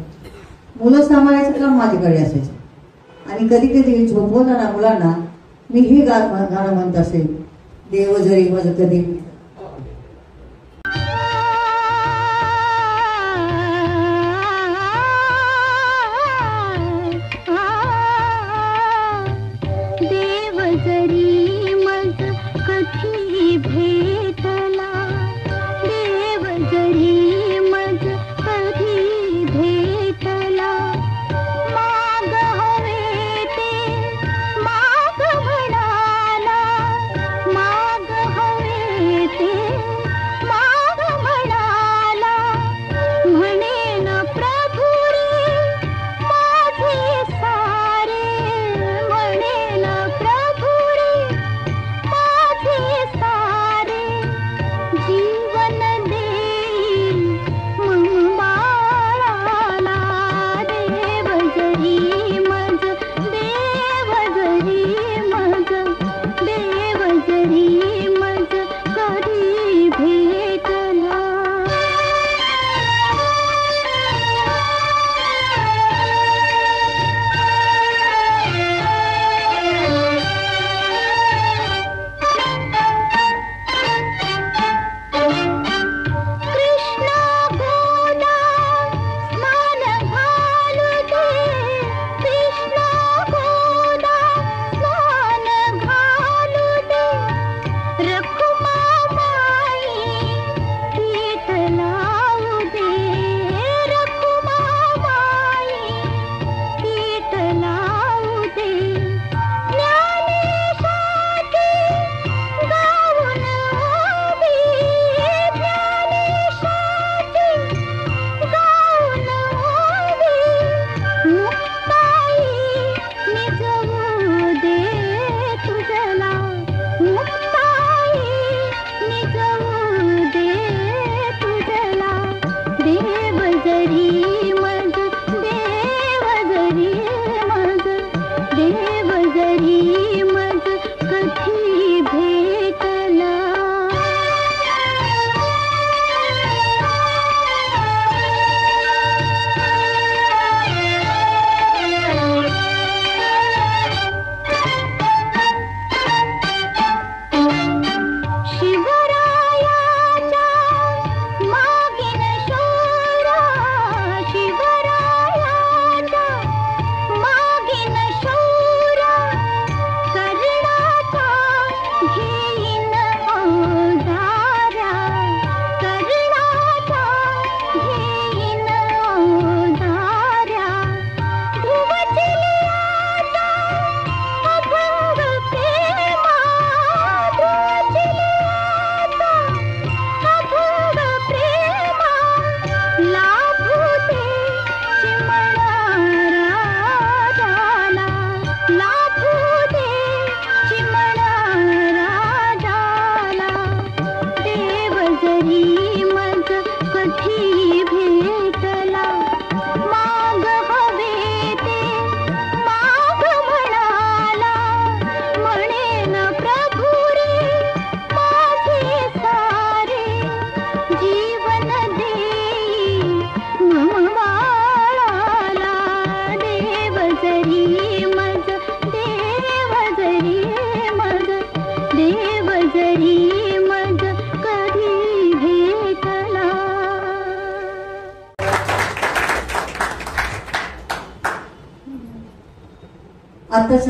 मुलं सांभाळायचं काम माझ्याकडे असायचं आणि कधी कधी झोपवताना मुलांना मी हे गाणं म्हणत असेल, देव जरी मज कधी. सारे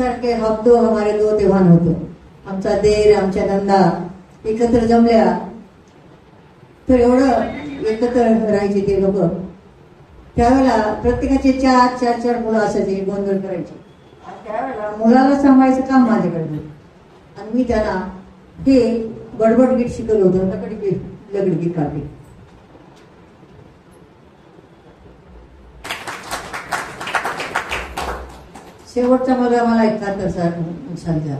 सारखे हम दो हमारे दो तेव्हान होतं. आमचा देर आमच्या नंदा एकत्र जमल्या तर एवढं एकत्र राहायचे ते लोक. त्यावेळेला प्रत्येकाचे चार चार चार मुलं असायचे, गोंधळ करायचे. त्यावेळेला मुलाला सांभाळायचं काम माझ्याकडे आणि मी त्यांना हे बडबड गीत शिकवलं होतं, लगड गीत काढले. शेवटचा मला 71 साल झाला.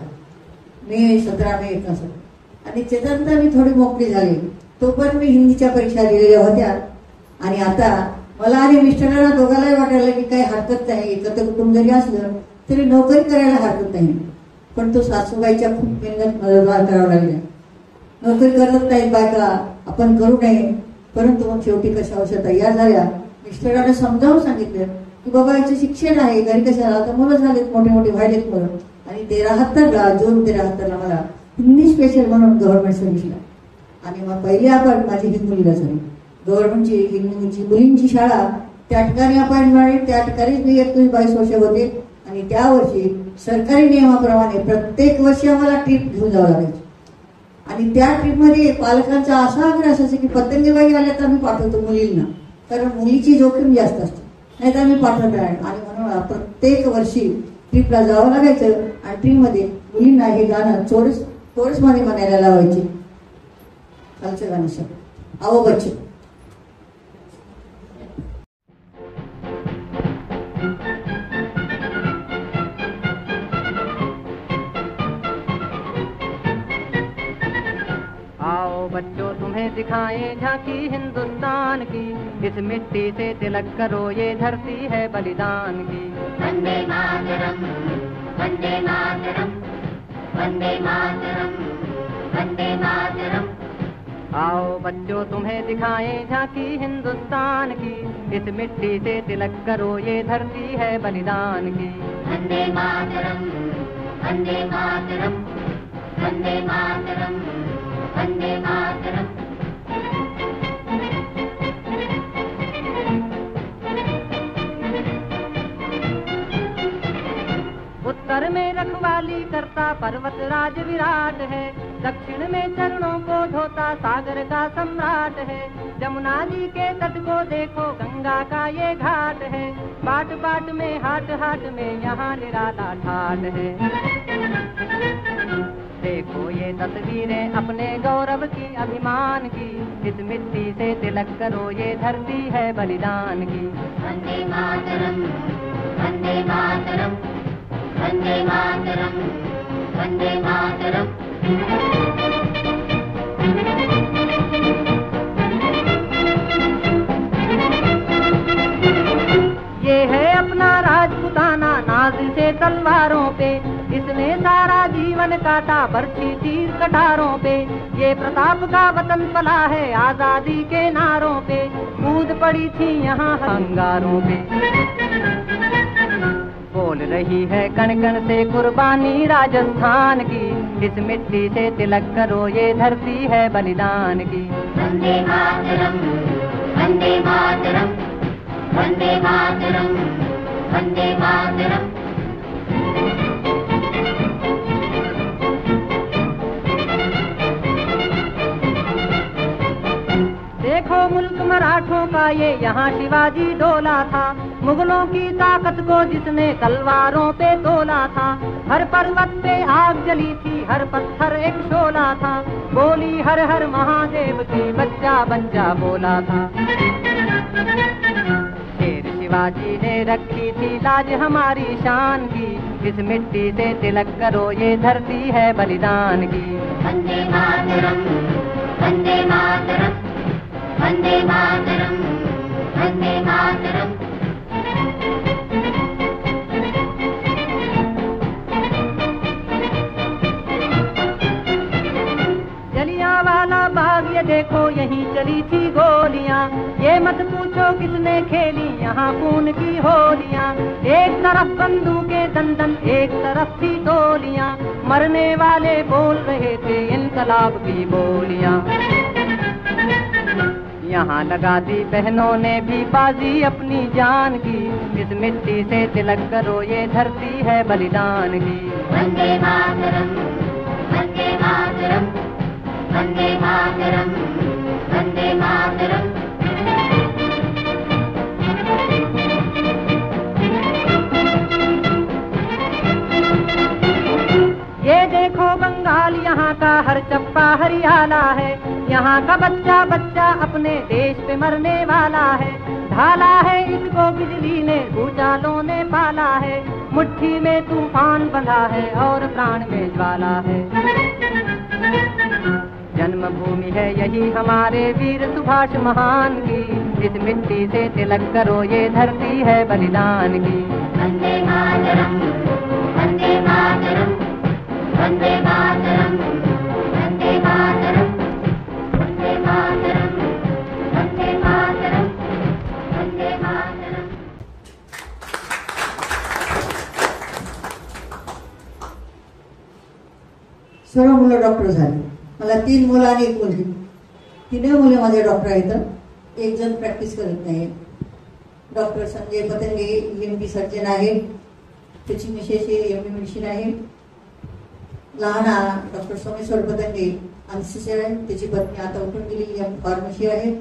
मे 17 मे 71. आणि त्याच्यानंतर मी थोडी मोकळी झाली. तोपर्यंत मी हिंदीच्या परीक्षा दिलेल्या होत्या. आणि आता मला आणि मिस्टरांना दोघांनाही वाटायला की काही हरकत नाही, एकत्र कुटुंब जरी असलं तरी नोकरी करायला हरकत नाही. पण तो सासूबाईच्या खूप मेहनत मदतगार करावं लागल्या. नोकरी करत नाहीत बायका, आपण करू नये. परंतु मग शेवटी कशा अशा तयार झाल्या. मिस्टरांना समजावून सांगितलं की बाबा याचं शिक्षण आहे, घरी कशाला, आता मुलं झालेत, मोठे मोठे व्हायलेत मुलं. आणि 73ला जून 73ला मला हिंदी स्पेशल म्हणून गव्हर्नमेंट सर्व्हिसला. आणि मग पहिले आपण माझी हिंदुलीला झाली गव्हर्नमेंटची हिंदूची मुलींची शाळा. त्या ठिकाणी अपॉइंटमेंट मिळाली. त्या ठिकाणीच मी 21-22 वर्ष होते. आणि त्या वर्षी सरकारी नियमाप्रमाणे प्रत्येक वर्षी आम्हाला ट्रिप घेऊन जावं लागायची. आणि त्या ट्रिपमध्ये पालकांचा असा आग्रह असायचा की पतंगबाई आल्या तर आम्ही पाठवतो मुलींना, कारण मुलीची जोखीम जास्त असते, नाही तर आम्ही पाठवत नाही. आणि म्हणून प्रत्येक वर्षी ट्रिपला जावं लागायचं. आणि ट्रिपमध्ये मुलींना हे गाणं चोरसमध्ये म्हणायला लावायचे. खालचं गाणं सगळं आओ बच्चे. आओ बच्चों तुम्हें दिखाएं झांकी हिंदुस्तान की, इस मिट्टी से तिलक करो ये धरती है बलिदान की. वंदे मातरम वंदे मातरम वंदे मातरम वंदे मातरम. आओ बच्चों तुम्हें दिखाएं झांकी हिंदुस्तान की, इस मिट्टी से तिलक करो ये धरती है बलिदान की. वंदे मातरम वंदे मातरम वंदे मातरम वंदे मातरम. उत्तर में रखवाली करता पर्वत राज विराट है, दक्षिण में चरणों को धोता सागर का सम्राट है. जमुना जी के तट को देखो गंगा का ये घाट है, बाट बाट में हाट हाट में यहाँ निराला ठाट है. देखो ये तस्वीरें अपने गौरव की अभिमान की, इस मिट्टी से तिलक करो ये धरती है बलिदान की. वंदे मातरम वंदे मातरम वंदे मातरम वंदे मातरम. ये है अपना राजपुताना नाज से तलवारों पे, इसने सारा जीवन काटा बरछी तीर कटारों पे. ये प्रताप का वतन पला है आजादी के नारों पे, कूद पड़ी थी यहाँ अंगारों पे. बोल रही है कण कण से कुर्बानी राजस्थान की, इस मिट्टी से तिलक करो ये धरती है बलिदान की. वंदे मातरम वंदे मातरम वंदे मातरम वंदे मातरम. देखो मुल्क मराठों का ये यहाँ शिवाजी डोला था, मुगलों की ताकत को जिसने तलवारों पे तोला था. हर पर्वत पे आग जली थी, हर पत्थर एक शोला था, बोली हर हर महादेव की बच्चा बच्चा बोला था. शेर शिवाजी ने रखी थी लाज हमारी शान की, इस मिट्टी से तिलक करो ये धरती है बलिदान की. वंदे मातरम वंदे मातरम वंदे मातरम वंदे मातरम. जलियांवाला बाग ये देखो यहीं चली थी गोलियां, ये मत पूछो किसने खेली यहाँ खून की होलियां. एक तरफ बंदूकें दंदन एक तरफ थी गोलियां, मरने वाले बोल रहे थे इनकलाब की बोलियां. यहाँ लगा दी बहनों ने भी बाजी अपनी जान की, इस मिट्टी से तिलक करो ये धरती है बलिदान की। वंदे मातरम, वंदे मातरम, वंदे मातरम, वंदे मातरम। ये देखो बंगाल यहाँ का हर चप्पा हरियाला है, यहाँ का बच्चा बच्चा अपने देश पे मरने वाला है। ढाला है इसको बिजली ने, भूचालों ने पाला है, मुट्ठी में तूफान बंधा है और प्राण में ज्वाला है। जन्मभूमि है यही हमारे वीर सुभाष महान की, इस मिट्टी से तिलक करो ये धरती है बलिदान की। वंदे मातरम, वंदे मातरम, वंदे मातरम, वंदे मातरम, वंदे मातरम, वंदे मातरम, वंदे मातरम। सर्व मुलं डॉक्टर झाले. मला 3 मुलं आणि 1 मुलगी. 3 मुलं माझे डॉक्टर आहेत. एक जण प्रॅक्टिस करत नाही. Doctor Sanjay Patange ENT surgeon आहे, त्याची मिसेस MD मेडिसिन आहे. लहान डॉक्टर सोमेश्वर पतंगे अनसिस्टर आहे, त्याची पत्नी आता उठून गेली M फार्मसी आहे.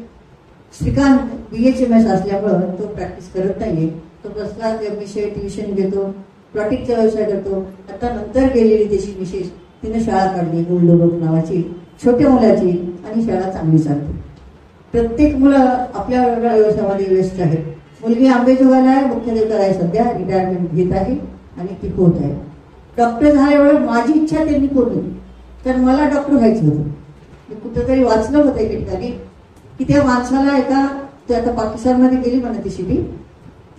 श्रीकांत BHMS असल्यामुळं तो प्रॅक्टिस करत नाहीये. तो बसला विषय ट्युशन घेतो, प्लॉटिंगचा व्यवसाय करतो. आता नंतर गेलेली त्याची मिसेस, तिने शाळा काढली गुलडोबक नावाची छोट्या मुलाची, आणि शाळा चांगली चालते. प्रत्येक मुलं आपल्या वेगळ्या व्यवसायामध्ये व्यस्त आहेत. मुलगी आंबेजोगाईला आहे, मुख्याधिकारी आहे, सध्या रिटायरमेंट घेत आहे आणि ती होत आहे. डॉक्टर झाल्यावर माझी इच्छा त्यांनी पूर्ण केली, तर मला डॉक्टर व्हायचं होतं. मी कुठेतरी वाचलं होतं एके ठिकाणी की त्या माणसाला ते आता पाकिस्तानमध्ये गेली म्हणा ती सिटी,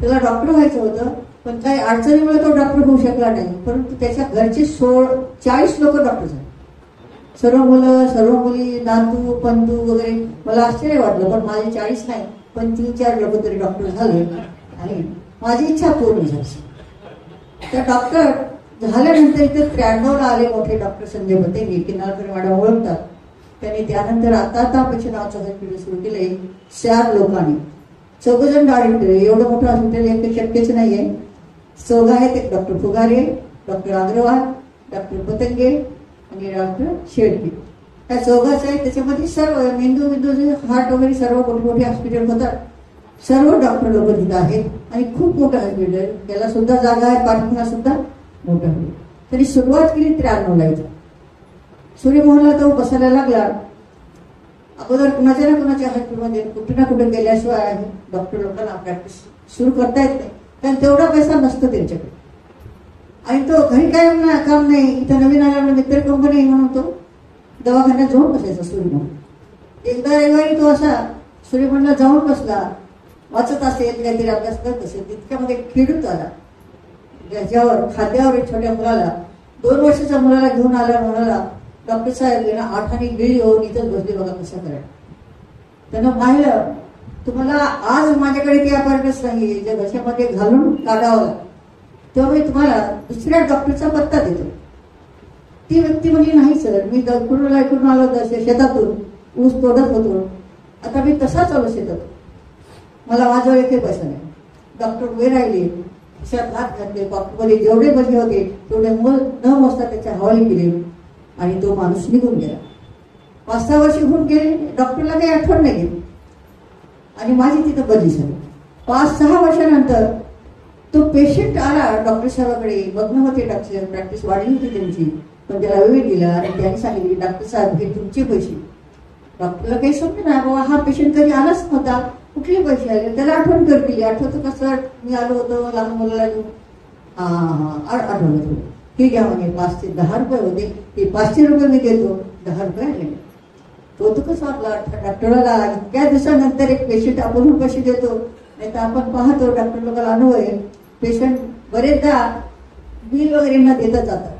त्याला डॉक्टर व्हायचं होतं, पण काही अडचणीमुळे तो डॉक्टर होऊ शकला नाही. परंतु त्याच्या घरचे 40 लोक डॉक्टर झाले. सर्व मुलं, सर्व मुली, नातू पंतू वगैरे. मला आश्चर्य वाटलं, पण माझे 40 नाही, पण 3-4 लोक तरी डॉक्टर झाले आणि माझी इच्छा पूर्ण झाली. त्या डॉक्टर झाल्यानंतर इथे 93ला आले मोठे डॉक्टर संजय पतंगे, किनाळकर मॅडम ओळखतात. त्यांनी त्यानंतर आता अपेक्षा नावाचं हॉस्पिटल सुरू केलंय 4 लोकांनी. 4 जण डायरेक्टर. एवढं मोठं हॉस्पिटल एक शक्यच नाहीये. 4 आहेत, एक doctor Fugare, doctor Agarwal, doctor Patange आणि डॉक्टर शेळके. त्या 4 आहेत. त्याच्यामध्ये सर्व मेंदू हार्ट वगैरे सर्व मोठे मोठे हॉस्पिटल होतात. सर्व डॉक्टर लोक तिथं आहेत आणि खूप मोठं हॉस्पिटल. त्याला सुद्धा जागा आहे, पार्किंगला सुद्धा मोठं आहे. तरी सुरुवात केली 93ला इथं. सूर्यमोहनला तो बसायला लागला. अगोदर कुणाच्या ना कुणाच्या हॉस्पिटलमध्ये कुठे ना कुठे गेल्याशिवाय डॉक्टर लोकांना प्रॅक्टिस सुरू करता येत नाही, कारण तेवढा पैसा नसतो त्यांच्याकडे. आणि तो घरी काय काम नाही. इथं नवीन आल्यामुळे मित्र कंपनी म्हणून तो दवाखान्यात जाऊन बसायचा सूर्यमोहन. एकदा रविवारी तो असा सूर्यमोहनला जाऊन बसला, वाचत असेल काहीतरी अभ्यास करत असेल, तितक्यामध्ये खेळून आला. ज्याच्यावर खाद्यावर एक छोट्या मुलाला, 2 वर्षाच्या मुलाला घेऊन आला. म्हणाला, डॉक्टर साहेब 8 आणि गिळी होऊन इथंच बसले, बघा कसं करायला. त्यानं पाहिलं, तुम्हाला आज माझ्याकडे ते अपार्टमेंट्स नाहीये ज्या घशामध्ये घालून काढावं लागतं, तेव्हा मी तुम्हाला दुसऱ्या डॉक्टरचा पत्ता देतो. ती व्यक्ती म्हणजे नाही सर, मी कुठून ऐकून आलो शेतातून ऊस तोडत होतो, आता मी तसा चालू शेतात, मला माझ्यावर एकही पैसा नाही. डॉक्टर उभे राहिले, खिशात हात घातले, पॉकेटमध्ये जेवढे पैसे होते तेवढे न मोजता त्याच्या हवाली केले आणि तो माणूस निघून गेला. 5-6 वर्ष होऊन गेले, डॉक्टरला काही आठवण नाही गेली आणि माझी तिथं बदली झाली. 5-6 वर्षानंतर तो पेशंट आला डॉक्टर साहेबाकडे. बघणं होते, डॉक्टर प्रॅक्टिस वाढली होती त्यांची, पण त्याला वेळ दिला आणि त्यांनी सांगितले, डॉक्टर साहेब हे तुमचे पैसे. डॉक्टरला काही समजलं नाही, बाबा हा पेशंट कधी आलाच नव्हता, कुठले पैसे आले. त्याला आठवण करतील, आठवतं कसं मी आलो होतो लहान मुलाला घेऊन. आठवलं थोडं. ठीक घ्या म्हणे, 5 ते 10 रुपये होते, ते 500 रुपये मी देतो, 10 रुपये आले. तो कसं आपला डॉक्टरला इतक्या दिवसानंतर एक पेशंट आपण पैसे देतो, नाही तर आपण पाहतो डॉक्टर लोकांना अनुभव आहे, पेशंट बरेचदा बिल वगैरे न देता जातात.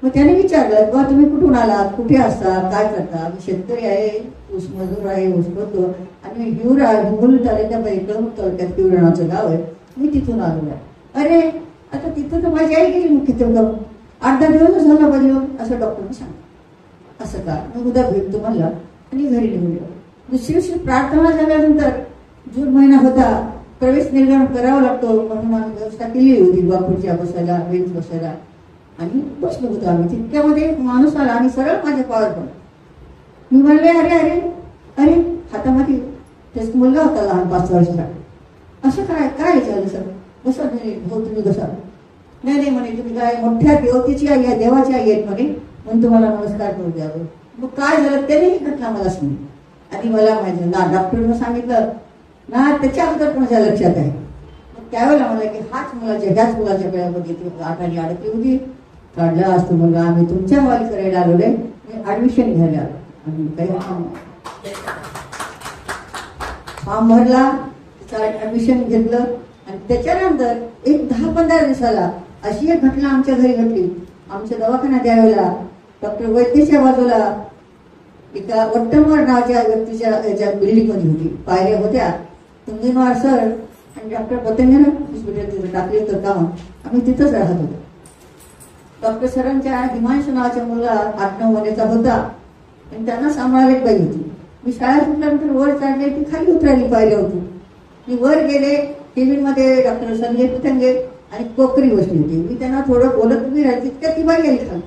मग त्याने विचारलं, बा तुम्ही कुठून आलात, कुठे असता, काय करता. मी शेतकरी आहे, ऊस मजूर आहे, ऊस करतो आणि मी हिवरा हिंगोली तालुक्यात हिवरा नावाचं गाव आहे, मी तिथून आलो आहे. अरे आता तिथं तर माझी आई गेली मुख्य करून 8-10 दिवस झाला पाहिजे असं डॉक्टरने सांगितलं. असं का, मग उद्या भेटतो म्हणला आणि घरी निघून गेलो. दुसरी दिवशी प्रार्थना झाल्यानंतर जून महिना होता, प्रवेश निर्गमन करावा लागतो म्हणून आम्ही व्यवस्था केली होती बापूरच्या बसायला, बेंच बसायला, आणि बसलो होतो आम्ही. तितक्यामध्ये एक माणूस आला आणि सरळ माझ्या पावर पडला. मी म्हणले अरे अरे अरे, हातामध्ये त्याचा मुलगा होता लहान 5 वर्षाचा. असं काय काय विचारलं सर? बसा भाऊ तुम्ही बसा. नाही नाही म्हणे, तुम्ही काय मोठ्या देवतेची आई आहे, देवाची आई आहेत म्हणे, म्हणून तुम्हाला नमस्कार करू द्यावं. मग काय झालं त्याने ही घटना मला सांगितली आणि मला माहिती ना डॉक्टरनं सांगितलं ना, त्याच्या अगोदर माझ्या लक्षात आहे. मग त्यावेळेला मला की ह्याच मुलाच्या गळ्यामध्ये ती आठाने अडकली होती, काढला असतो मुलगा. आम्ही तुमच्या हवाली करायला आलो रे, ऍडमिशन घ्यायला आलो. आणि काही फॉर्म भरला, ऍडमिशन घेतलं आणि त्याच्यानंतर एक 10-15 दिवसाला अशी एक घटना आमच्या घरी घडली. आमच्या दवाखान्यात त्यावेळेला डॉक्टर वैद्यच्या बाजूला एका वट्टमवार नावाच्या व्यक्तीच्या याच्या बिल्डिंगमध्ये होती, पायऱ्या होत्या. तुंगीनवार सर आणि डॉक्टर पतंगेनं हॉस्पिटल तिथं टाकले होतं काम. आम्ही तिथंच राहत होतो. डॉक्टर सरांच्या हिमांशू नावाचा मुलगा 8-9 महिन्याचा होता आणि त्यांना सांभाळायला एक बाई होती. मी शाळा सुटल्यानंतर वर चढले, ती खाली उतरायली पाहिल्या होती. मी वर गेले, केबिनमध्ये डॉक्टर संजय पतंगे आणि कोकरी बसली होती. मी त्यांना थोडं बोलत उभी राहिली, तितक्या ती बाई आली खाली.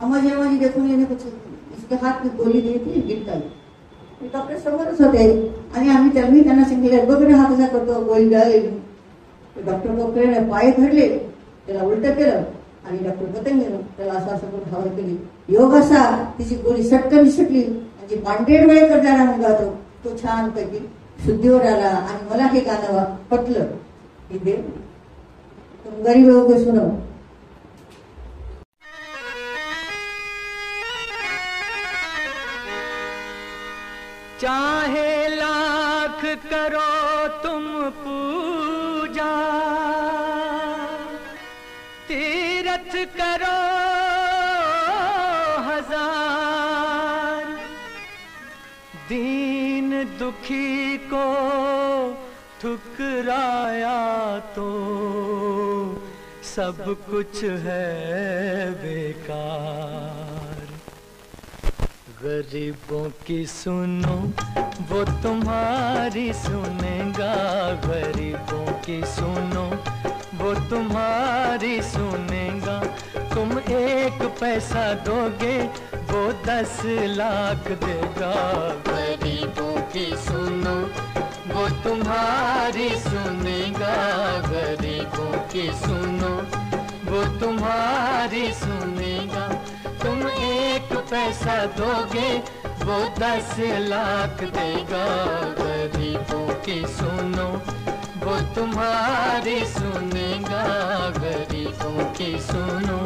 माझी देखून येणे कुछ इसके हात में गोली दी थी, गिरता. डॉक्टर समोरच होते आणि मी त्यांना सांगितलं बघ रे हा कसा करतो, गोळी मिळाली. डॉक्टर कोकरेने पाय धरले, त्याला उलट केलं आणि डॉक्टर पतंगेनं त्याला असं असं करून हवा केली. योग असा तिची गोळी सटकन निसटली. म्हणजे पांढरेड वेळ करणारा मुलगा तो छान पैकी शुद्धीवर आला आणि मला हे गाणं पटलं की देव तुम गरीब लोगों को सुनो. चाहे लाख करो तुम पूजा, तीरथ करो हजार, दीन दुखी को ठुकराया तो सब कुछ है बेकार. गरीबों की सुनो वो तुम्हारी सुनेगा, गरीबों की सुनो वो तुम्हारी सुनेगा. तुम 1 पैसा दोगे वो 10 लाख देगा. गरीबों की सुनो वो तुम्हारी सुनेगा, गरीबों की सुनो वो तुम्हारी सुनेगा. तुम 1 पैसा दोगे वो 10 लाख देगा. गरीबों की सुनो वो तुम्हारी सुनेगा, गरीबों की सुनो.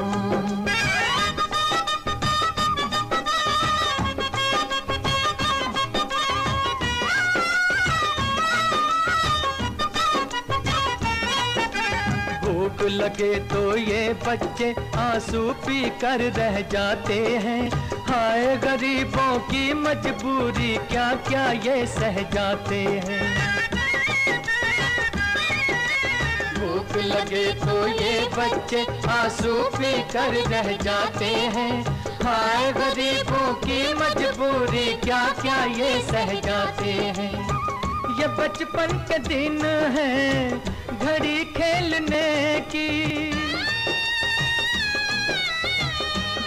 भूख लगे तो ये बच्चे आंसू पी कर रह जाते हैं. हाय गरीबों की मजबूरी क्या क्या ये सह जाते हैं. भूख लगे तो ये बच्चे आंसू पी कर रह जाते हैं. हाय गरीबों की मजबूरी क्या क्या ये सह जाते हैं. ये बचपन के दिन हैं घड़ी खेलने की,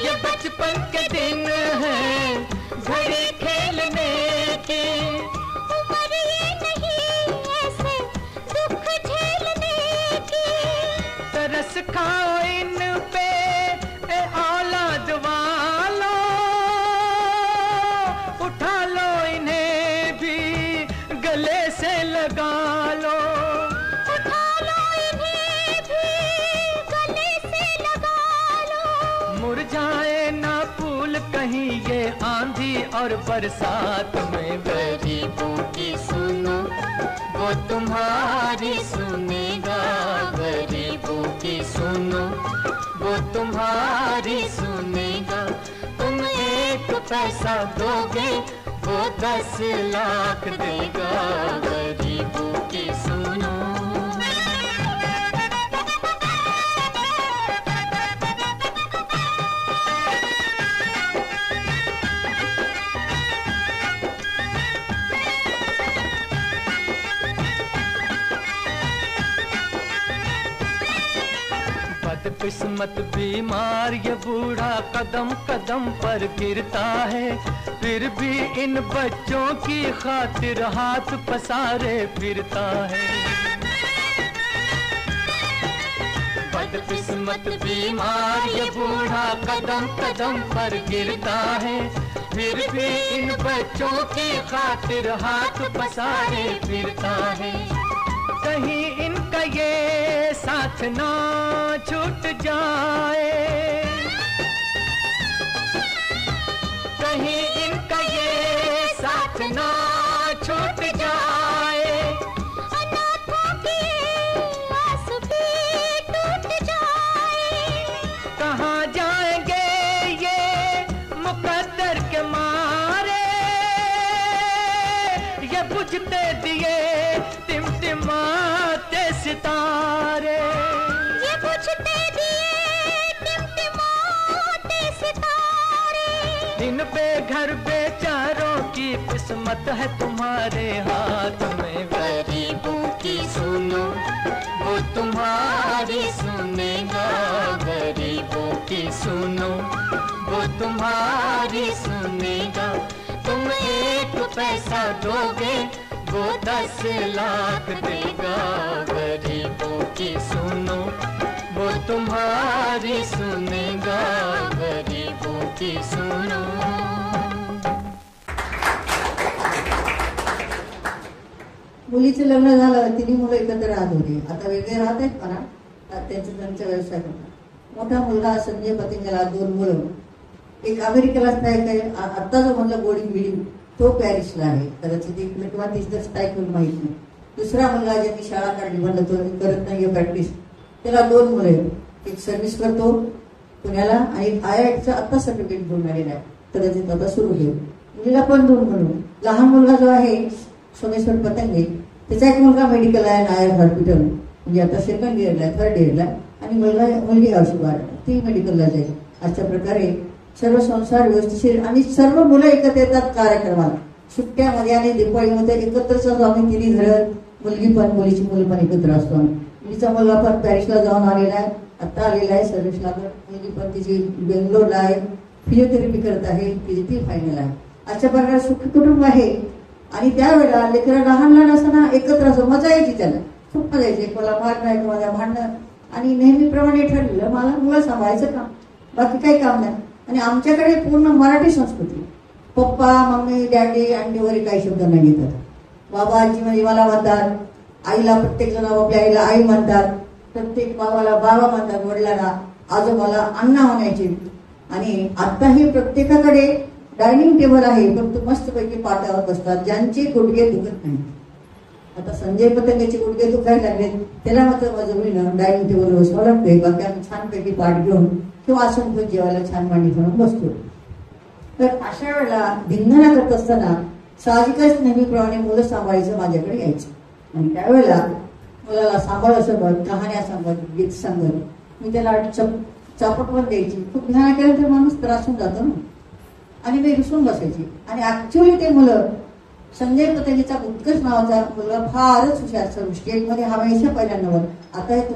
ये बचपन के दिन हैं घड़ी खेलने की. उम्र ये नहीं ऐसे दुख झेलने की. तरस खाओ इन पे ए औलाद वालो, उठा लो इन्हें भी गले से लगा लो. मुरझाए ना फूल कहीं ये आंधी और बरसात में. गरीबों की सुनो वो तुम्हारी सुनेगा, गरीबों की सुनो वो तुम्हारी सुनेगा. तुम 1 पैसा दोगे वो 10 लाख देगा. गरीबों की सुनो. बदकिस्मत बीमार ये बूढ़ा कदम कदम पर गिरता है, फिर भी इन बच्चों की खातिर हाथ पसारे फिरता है। बदकिस्मत बीमार ये बूढ़ा कदम कदम पर गिरता है, फिर भी इन बच्चों की खातिर हाथ पसारे फिरता है। कहीं इनका ये साथ ना छूट जाए, कहीं इनका ये साथ ना छूट जाए, अनाथों की आस भी टूट जाए। कहाँ जाएंगे ये मुकद्दर के मारे, ये बुझते दिए टिमटिमाते सितारे, ये बुझते दिए टिमटिमाते सितारे। इन बेघर बेचारों की किस्मत है तुम्हारे हाथ में, गरीबों की सुनो वो तुम्हारी सुनेगा, गरीबों की सुनो वो तुम्हारी सुनेगा। तुम एक पैसा दोगे वो 10 लाख देगा, गरीबों की सुनो वो तुम्हारी सुनेगा, गरीबों की सुनो। मुलीचं लग्न झालं, तिन्ही मुलं एकत्र राहत होती. आता वेगळे राहत आहेत म्हणा, त्यांचा व्यवसाय करतात. मोठा मुलगा संजय पतंगला 2 मुलं, एक अमेरिकेला स्थायिक आहे, आता जो म्हणलं बोर्डिंग बिल्डिंग तो पॅरिसला आहे, कदाचित एक किंवा तिसरं स्थायिक म्हणून माहित नाही. दुसरा मुलगा ज्यांनी शाळा काढली म्हणलं तो करत नाहीये प्रॅक्टिस, त्याला 2 मुलं आहेत, एक सर्व्हिस करतो पुण्याला आणि IITचं आता सर्टिफिकेट घेऊन आलेला आहे, कदाचित आता सुरू होईल. मुलीला पण 2 मुलं. लहान मुलगा जो आहे सोमेश्वर पतंगे, त्याचा एक मुलगा मेडिकल आहे नायर हॉस्पिटल, म्हणजे आता 2nd इयरला आहे, 3rd इयरला, आणि मुलगी औषधात ती मेडिकलला जाईल. अशा प्रकारे सर्व संसार व्यवस्थिशीर आणि सर्व मुलं एकत्र येतात कार्यक्रमाला. सुट्ट्यामध्ये आणि दिवाळीमध्ये एकत्रच आम्ही तिन्ही घर, मुलगी पण मुलीची मुलं पण एकत्र असतो. मुलीचा मुलगा पण पॅरिसला जाऊन आलेला आहे, आता आलेला आहे सर्व्हिसला. मुलगी पण तिची बेंगलोरला आहे, फिजिओथेरपी करत आहे, तिची ती फायनल आहे. अशा प्रकारे सुखी कुटुंब आहे. आणि त्यावेळेला लेकरं लहान असताना एकत्र असं मजा यायची, त्याला खूप मजा यायची. मला मारणं आहे माझ्या भांडणं, आणि नेहमीप्रमाणे ठरलेलं मला मुलं सांभाळायचं काम, बाकी काही काम नाही. आणि आमच्याकडे पूर्ण मराठी संस्कृती, पप्पा मम्मी डॅडी आंटी वगैरे काही शब्द नाही येतात. बाबा आजी म्हणजे मला म्हणतात, आईला प्रत्येक जण आपल्या आईला आई म्हणतात, प्रत्येक बाबाला बाबा म्हणतात, वडिलांना आजोबाला अण्णा म्हणायचे. आणि आताही प्रत्येकाकडे डायनिंग टेबल आहे, फक्त मस्तपैकी पाटावर बसतात, ज्यांचे गुडघे दुखत नाही. आता संजय पतंगेचे गुडघे दुखायला लागले, त्याला मात्र माझं मुलीनं डायनिंग टेबलवर बसवावं लागतंय. बाकी आम्ही छानपैकी पाठ घेऊन किंवा आसन घेऊन जेवायला छान मांडी घेऊन बसतो. तर अशा वेळेला धिंगाणा करत असताना साहजिकच नेहमीप्रमाणे मुलं सांभाळायचं माझ्याकडे यायचं. आणि त्यावेळेला मुलाला सांभाळ सांगत, कहाण्या सांगत, गीत सांगत, मी त्याला चापट पण द्यायची. खूप ध्यान केलं तर माणूस त्रासून जातो ना, आणि मी रुसून बसायची. आणि ऍक्च्युअली ते मुलं, संजय पतंगेचा उत्कर्ष नावाचा मुलगा फारच हुशार, सर्व स्टेटमध्ये हमेशा पहिल्या नंबर. आता तो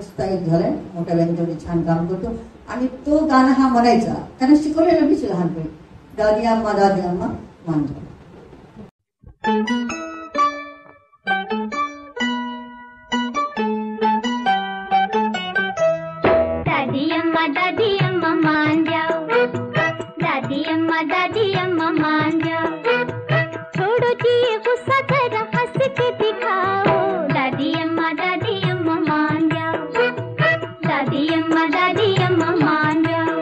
स्थायिक झालाय, मोठ्या बँकेमध्ये छान काम करतो. आणि तो गाणं हा म्हणायचा, त्यानं शिकवलेलं मीच लहानपणी, दादी अम्मा मानतो. दादी अम्मा मान जाओ, दादी अम्मा मान जाओ, छोड़ो जी गुस्सा जरा हंस के दिखाओ, दादी अम्मा मान जाओ, दादी अम्मा मान जाओ,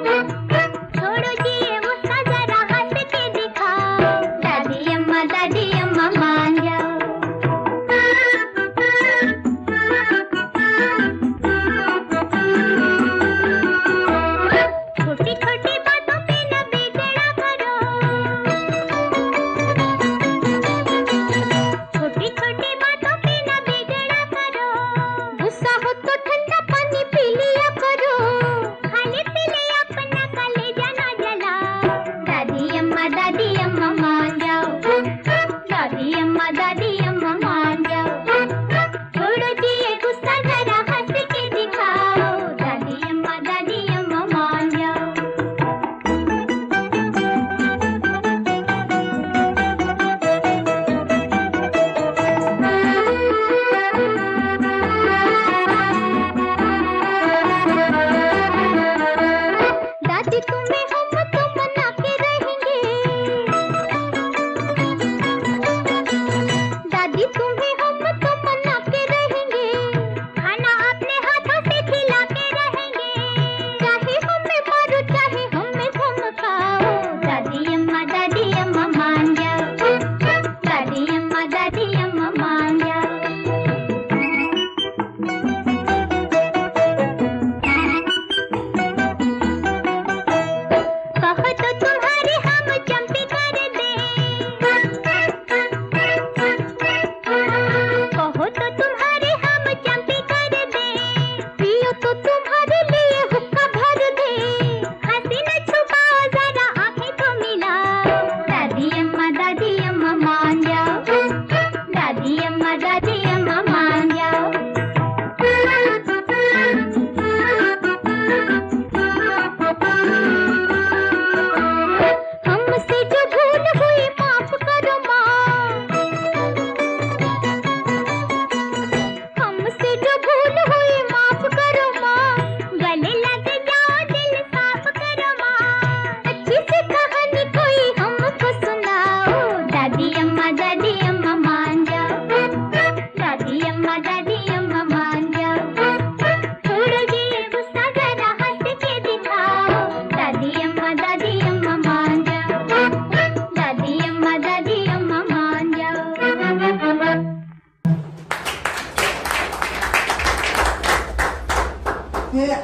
छोड़ो जी गुस्सा जरा हंस के दिखाओ, दादी अम्मा मान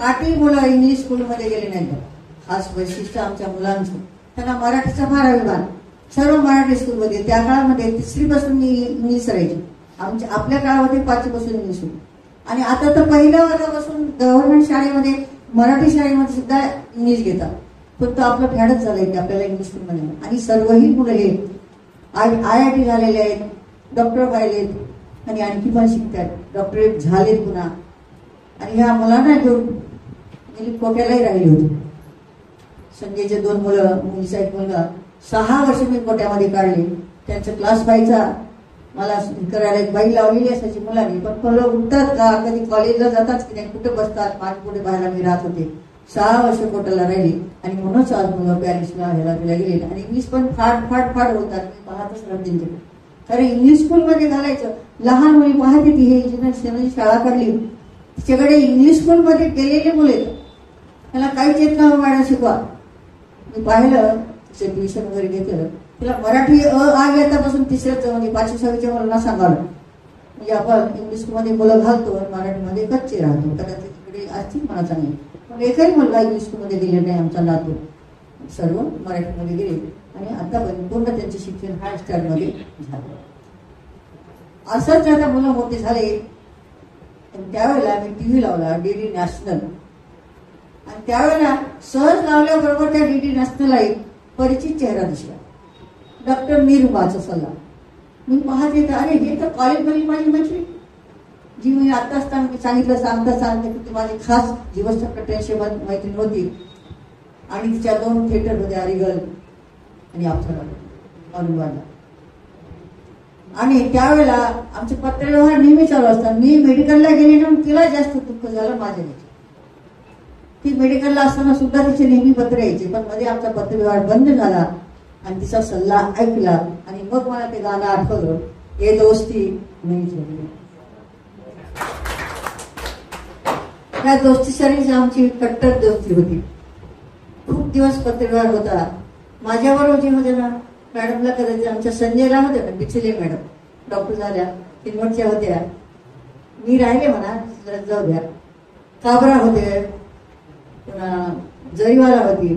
8ही मुलं इंग्लिश स्कूलमध्ये गेले नाहीत. खास वैशिष्ट्य आमच्या मुलांचं, त्यांना मराठीचा फार अभिमान. सर्व मराठी स्कूलमध्ये त्या काळामध्ये 3री पासून इंग्लिश राहायची. आपल्या काळामध्ये 5वी पासून इंग्लिश होती. आणि आता तर पहिल्या वर्गापासून गव्हर्नमेंट शाळेमध्ये, मराठी शाळेमध्ये सुद्धा इंग्लिश घेतात. फक्त आपलं फॅडच झालंय की आपल्याला इंग्लिश स्कूलमध्ये. आणि सर्वही मुलं हे IIT झालेले आहेत, डॉक्टर व्हायलेत आणि आणखी पण शिकतात, डॉक्टरेट झालेत पुन्हा. आणि ह्या मुलांना घेऊन मी कोट्यालाही राहिली होती. संजयचे 2 मुलं, मुलीचा 1 मुलगा. 6 वर्ष मी कोट्यामध्ये काढले. त्यांचा क्लास व्हायचा, मला करायला एक बाई लावलेली असायची मुलांनी. पण मुलं उठतात का, कधी कॉलेजला जातात की नाही, कुठे बसतात, माझ्या पुढे बाहेर मी राहत होते. 6 वर्ष कोट्याला राहिली. आणि म्हणूनच आज मुलं पॅरिसला ह्याला तिला गेले. आणि इंग्लिश पण फाड होतात. मी पाहतच राहते त्यांच्याकडे. कारण इंग्लिश स्कूलमध्ये घालायचं. लहान मुली पाहते ती हे इंजिनियर शाळा काढली, तिच्याकडे इंग्लिश स्कूलमध्ये गेलेले मुले, त्याला काहीच येत नाही मॅडम शिकवा. मी पाहिलं तिचं ट्युशन वगैरे घेतलं. तिला मराठी आ घेतापासून 3ऱ्या म्हणजे 5वी 6वीच्या मुलांना सांगावं. म्हणजे आपण इंग्लिश मध्ये मुलं घालतो आणि मराठीमध्ये कच्चे राहतो. कदाचित तिकडे असतील मला चांगले, पण एकही मुलगा इंग्लिश मध्ये गेले नाही. आमचा नातू सर्व मराठीमध्ये गेले आणि आतापर्यंत पूर्ण त्यांचे शिक्षण हाय स्टँडमध्ये झालं. असंच आता मुलं मोठे झाले. त्यावेळेला मी TV लावला, DD नॅशनल. आणि त्यावेळेला सहज लावल्याबरोबर त्या DD नॅशनलला एक परिचित चेहरा दिसला, डॉक्टर निरुपाचा सल्ला. मी पाहते तर अरे हे तर कॉलेजमधली माझी मैत्री, जी मी आता असताना सांगता की माझी खास जीवस्त कट्ट्याशी मैत्रीण होती. आणि तिच्या 2 थिएटर होते, अरिगल आणि अप्सरा अनुवादा. आणि त्यावेळेला आमचे पत्रव्यवहार नेहमी चालू असतात. मी मेडिकलला गेले ना, तिला जास्त दुःख झालं माझ्या. ती मेडिकलला असताना सुद्धा तिचे नेहमी पत्र यायचे, पण मध्ये आमचा पत्रव्यवहार बंद झाला आणि तिचा सल्ला ऐकला. आणि मग मला ते गाणं आठवलं, हे दोस्ती नाही सोडली. त्या दोस्तीसाठी आमची कट्टर दोस्ती होती. खूप दिवस पत्रव्यवहार होता. माझ्याबरोबर जे होते ना मॅडमला, कदाचित आमच्या संजयला होत्या ना, बिचले मॅडम डॉक्टर झाल्या, किनवटच्या होत्या. मी राहिले म्हणा, जाऊ द्या. काबरा होते, पुन्हा जरीवाला होती,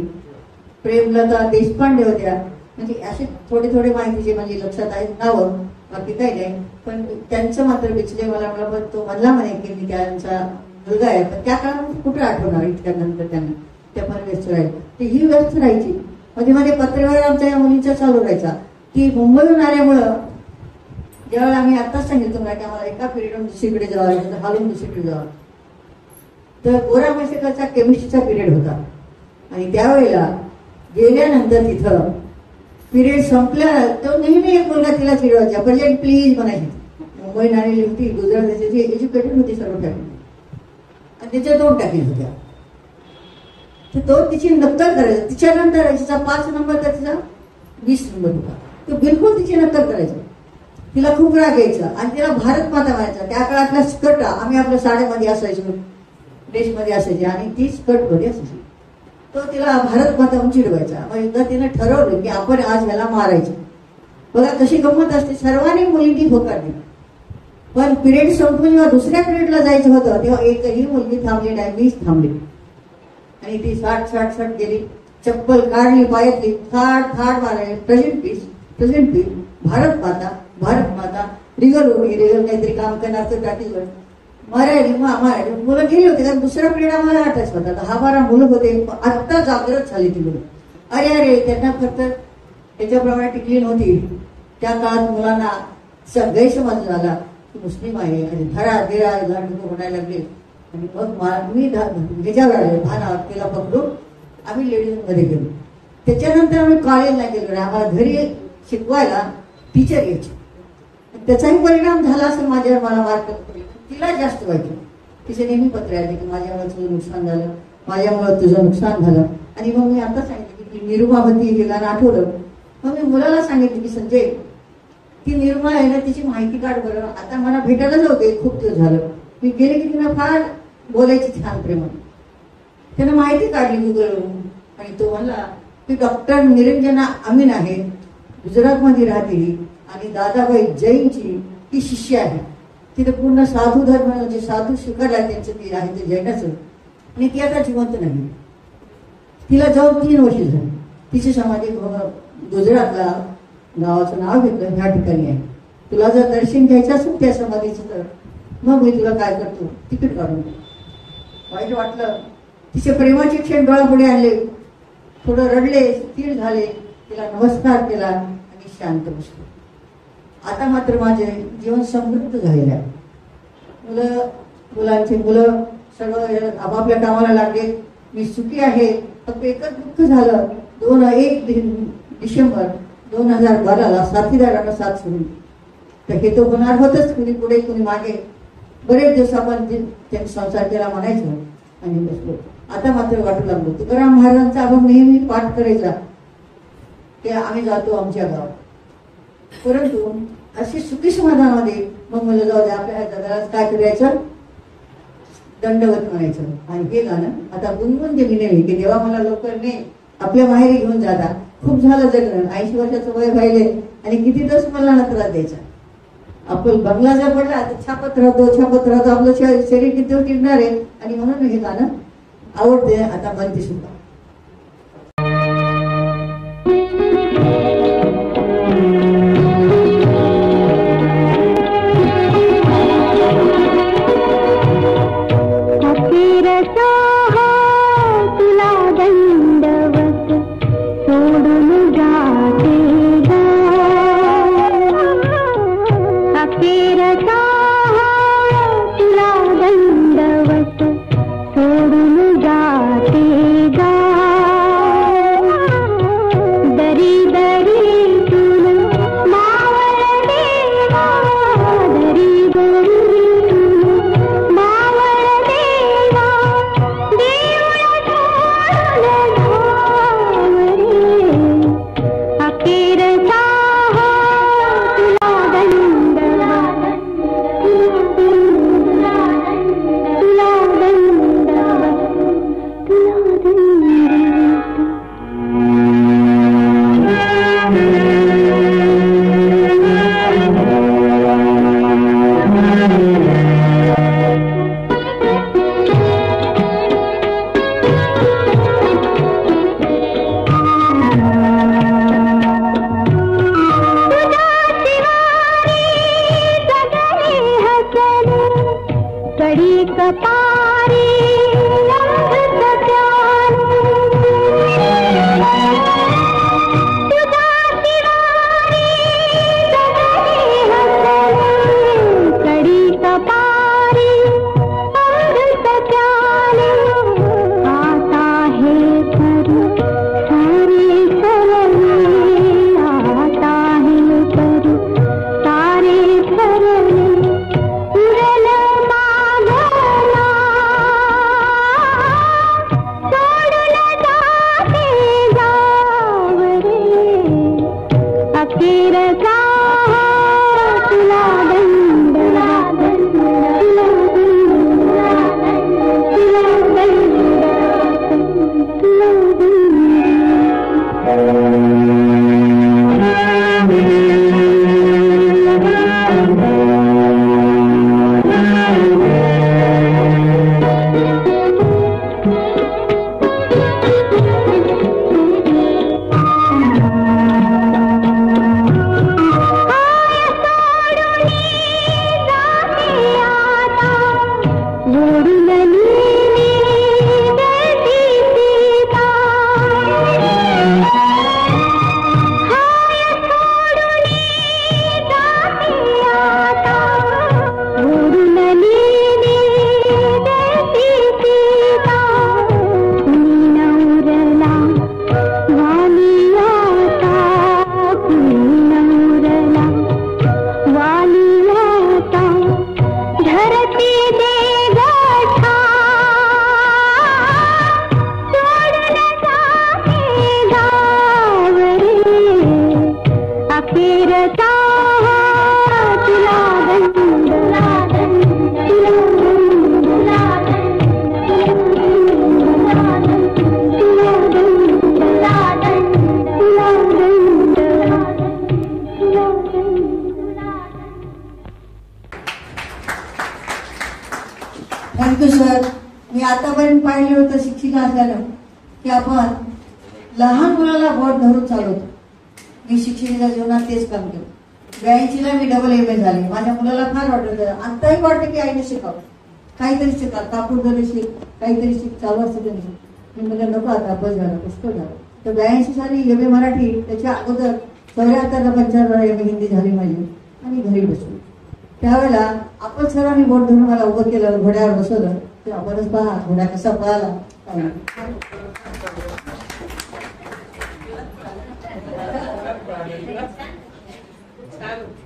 प्रेमलता देशपांडे होत्या. म्हणजे असे थोडे माहितीचे म्हणजे लक्षात आहेत नावं, बाकी काही नाही. पण त्यांचं मात्र बिचले मला पण तो म्हणला म्हणे की मी त्यांचा मुलगा आहे. पण त्या काळामध्ये कुठे आठवणार इतक्यानंतर त्यांना, त्या पण व्यस्त राहील. ती ही व्यस्त राहायची. मध्ये पत्रव्यवहार आमच्या या मुलींचा चालू राहायचा. ती मुंबईहून आल्यामुळं ज्यावेळेला आम्ही आत्ताच सांगितलं की आम्हाला एका पिरियडून दुसरीकडे जावं लागतं, हालून दुसरीकडे जावं. तर गोरा मैसेकरचा केमिस्ट्रीचा पिरियड होता. आणि त्यावेळेला गेल्यानंतर तिथं पिरियड संपल्या तो नेहमी एक मुलगा तिला चिडवायचा, म्हणजे प्लीज म्हणायची. मुंबई आलेली होती, गुजरात देशाची, एज्युकेटेड होती सर्व फॅमिली. आणि त्याच्या 2 टाकी होत्या. तर तो तिची नक्कल करायचा. तिच्यानंतर तिचा 5 नंबर तर तिचा 20 नंबर होता. तो बिलकुल तिची नक्कल करायचा. तिला खूप राग यायचा आणि तिला भारत माता म्हणायचा. त्या काळातला स्कर्ट आम्ही आपल्या साड्यामध्ये असायचो, ड्रेसमध्ये असायचे, आणि ती स्कर्ट मध्ये असायची. तो तिला भारत माता म्हणून चिडवायचा. मग एकदा तिने ठरवलं की आपण आज ह्याला मारायचं. बघा कशी गंमत असते. सर्वांनी मुलींनी होकार दिला. पण पिरियड संपून जेव्हा दुसऱ्या पिरियडला जायचं होतं तेव्हा एकही मुलगी थांबली नाही, मीच थांबली. आणि ती साठ गेली, चप्पल काढली पायातली, थाड मारायला, प्रेझेंट पीस, भारत माता, रिगल काहीतरी काम करणार तर टाकीवर मराठी मुलं गेली होती. कारण दुसरा पिरियड आम्हाला 8च होता. 10-12 मुलं होते. आत्ता जागृत झाली ती मुलं. अरे त्यांना फक्त त्याच्याप्रमाणे टिकली नव्हती. त्या काळात मुलांना गैरसमज झाला की मुस्लिम आहे आणि धडा म्हणायला लागले. आणि मग मी ह्याच्यावर आले भानावर, तिला पकडून आम्ही लेडीज मध्ये गेलो. त्याच्यानंतर आम्ही कॉलेजला गेलो नाही. आम्हाला घरी शिकवायला टीचर यायचे. त्याचाही परिणाम झाला असं माझ्यावर. मला मार्क तिला जास्त व्हायचं. तिचे नेहमी पत्र यायचे की माझ्यामुळे तुझं नुकसान झालं, माझ्यामुळे तुझं नुकसान झालं. आणि मग मी आता सांगितलं की ती निरुमा होती, हे गाणं आठवलं. मग मी मुलाला सांगितलं की संजय, ती निरुमा आहे ना, तिची माहिती काढ बरं. आता मला भेटायला जाऊ दे, खूप दिवस झालं. मी गेले की तिला फार बोलायची छान प्रेमाने. त्यानं माहिती काढली गुगलवरून. आणि तो म्हणला की डॉक्टर निरंजना अमीन आहे, गुजरातमध्ये राहते आणि दादाबाई जैनची ती शिष्य आहे. तिथे पूर्ण साधू धर्म म्हणजे साधू स्वीकारला त्यांचं ते आहे ते जैनाचं. आणि ती आता जिवंत नाही. तिला जाऊन 3 वर्ष झाली. तिची समाधी गुजरातला गावाचं नाव घेतलं ह्या ठिकाणी आहे. तुला जर दर्शन घ्यायचं असेल त्या समाधीचं तर मग मी तुला काय करतो, तिकीट काढून दे. वाईट वाटलं. तिचे प्रेमाचे क्षण डोळ्यापुढे आणले. थोडं रडले, स्थिर झाले, तिला नमस्कार केला आणि शांत बसले. आता मात्र माझे जीवन समृद्ध झालेलं आहे. मुलं सगळं आपापल्या कामाला लागले. मी सुखी आहे. फक्त एकच दुःख झालं, 1 डिसेंबर 2012ला साथीदारांना साथ सोडली. तर हे तर होणार होतच, कुणी पुढे कुणी मागे. बरेच दिवस आपण त्यांनी संसार केला म्हणायचं आणि बसलो. आता मात्र वाटू लागलो. तुकाराम महाराजांचा आपण नेहमी पाठ करायचा की आम्ही जातो आमच्या गावात. परंतु अशी सुखी समाधानामध्ये मग मला जाऊ द्या, आपल्या जगाला काय करायचं, दंडवत म्हणायचं. आणि हे गाणं आता गुणगुण ते मी नेहमी की देवा मला लवकर ने आपल्या माहेरी घेऊन जाता. खूप झालं जगणं, 80 वर्षाचं वय राहिले आणि किती दिवस मला त्रास द्यायचा. आपण बंगला जर पडला तर छापत राहतो आपलं शरीर किती दिवस टिकणार आहे. आणि म्हणून हे गाणं आवडते. आता म्हणते सुद्धा. आतापर्यंत पाहिलं होतं शिक्षिका असल्यानं की आपण लहान मुलाला बोट धरून चालवतो. मी शिक्षिकेच्या जीवनात तेच काम केलं. 82ला मी डबल MA झाले. माझ्या मुलाला फार वाटत आताही वाटतं की आईने शिकावं, काहीतरी शिका, कापूर जरी शिक, काहीतरी शिक, चालू असते त्यांनी. मी म्हटलं नको आता अभ्यास झाला, पुष्कळ झालं. तर 82 साली MA मराठी, त्याच्या अगोदर 74ला 75ला MA हिंदी झाली माझी आणि घरी बसलो. त्यावेळेला आपण सर्वांनी बोट धरून मला उभं केलं, घोड्यावर बसवलं. तर आपणच पहा घोडा कसा पळाला.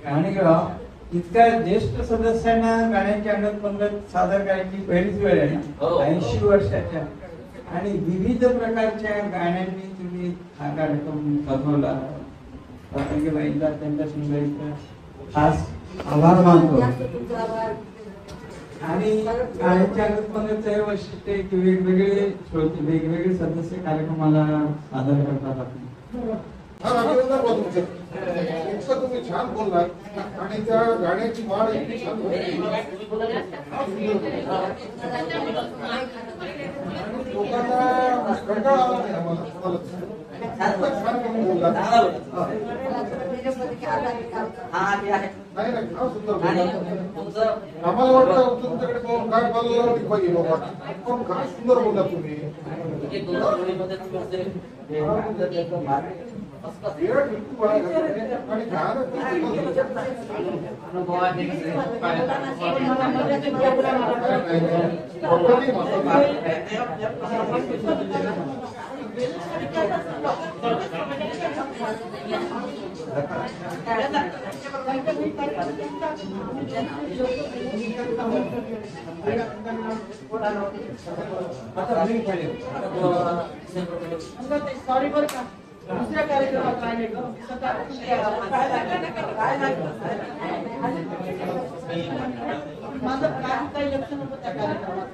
माणिकराव, इतक्या ज्येष्ठ सदस्यांना गाण्याची अंगत पंगत सादर करायची पहिलीच वेळ आहे ना, 80 वर्षाच्या, आणि विविध प्रकारच्या गाण्यांनी तुम्ही हा कार्यक्रम बनवला. पतंगबाईंचा, त्यांच्या सुंदरीचा खास आभार मानतो. आणि गाण्याच्या अंगत पंगतचं हे वैशिष्ट्य की वेगवेगळे श्रोते, वेगवेगळे सदस्य कार्यक्रमाला सादर करतात. आपण तुम्ही छान बोललात आणि त्या गाण्याची वाढ इतकी छान लोकांना कंटाळा आला नाही आम्हाला. छान म्हणून बोललात. नाही नाही, फार सुंदर बोललात. आम्हाला वाटतं तुमच्याकडे काय बोललं पाहिजे बाबा, पण काय सुंदर बोललात तुम्ही. सॉरी बरं का, दुसऱ्या कार्यक्रमात राहिले माझं काही लक्ष नव्हतं त्या कार्यक्रमात.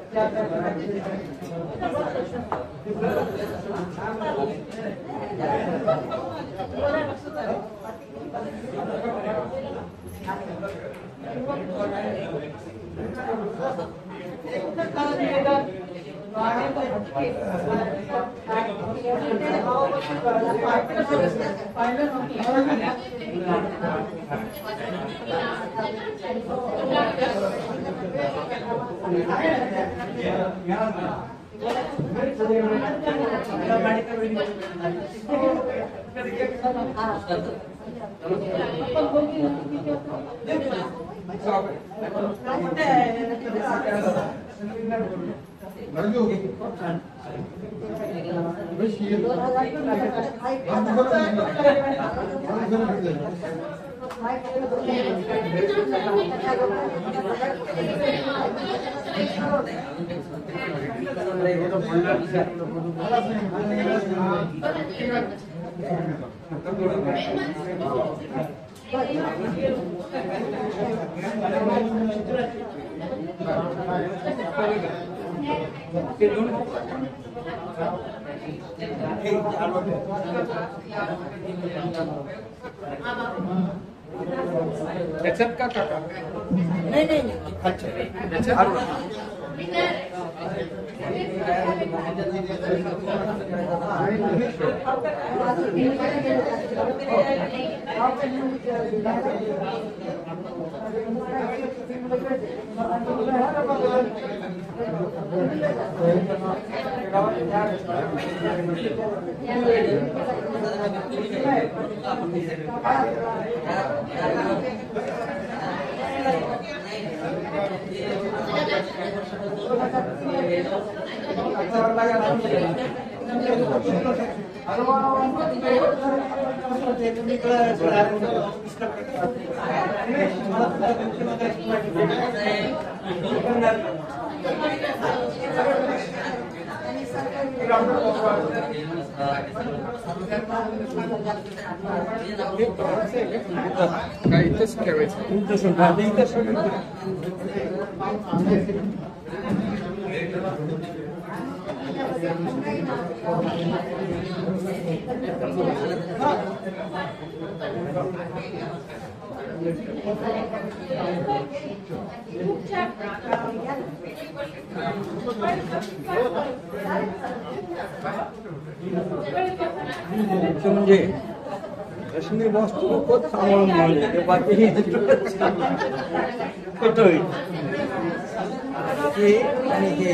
त्याच्यात का काका नाही इथंच ठेवायचं. म्हणजे काश्मीर बॉस खूपच सांभाळून घेऊन बाकी कटोळी हे आणि हे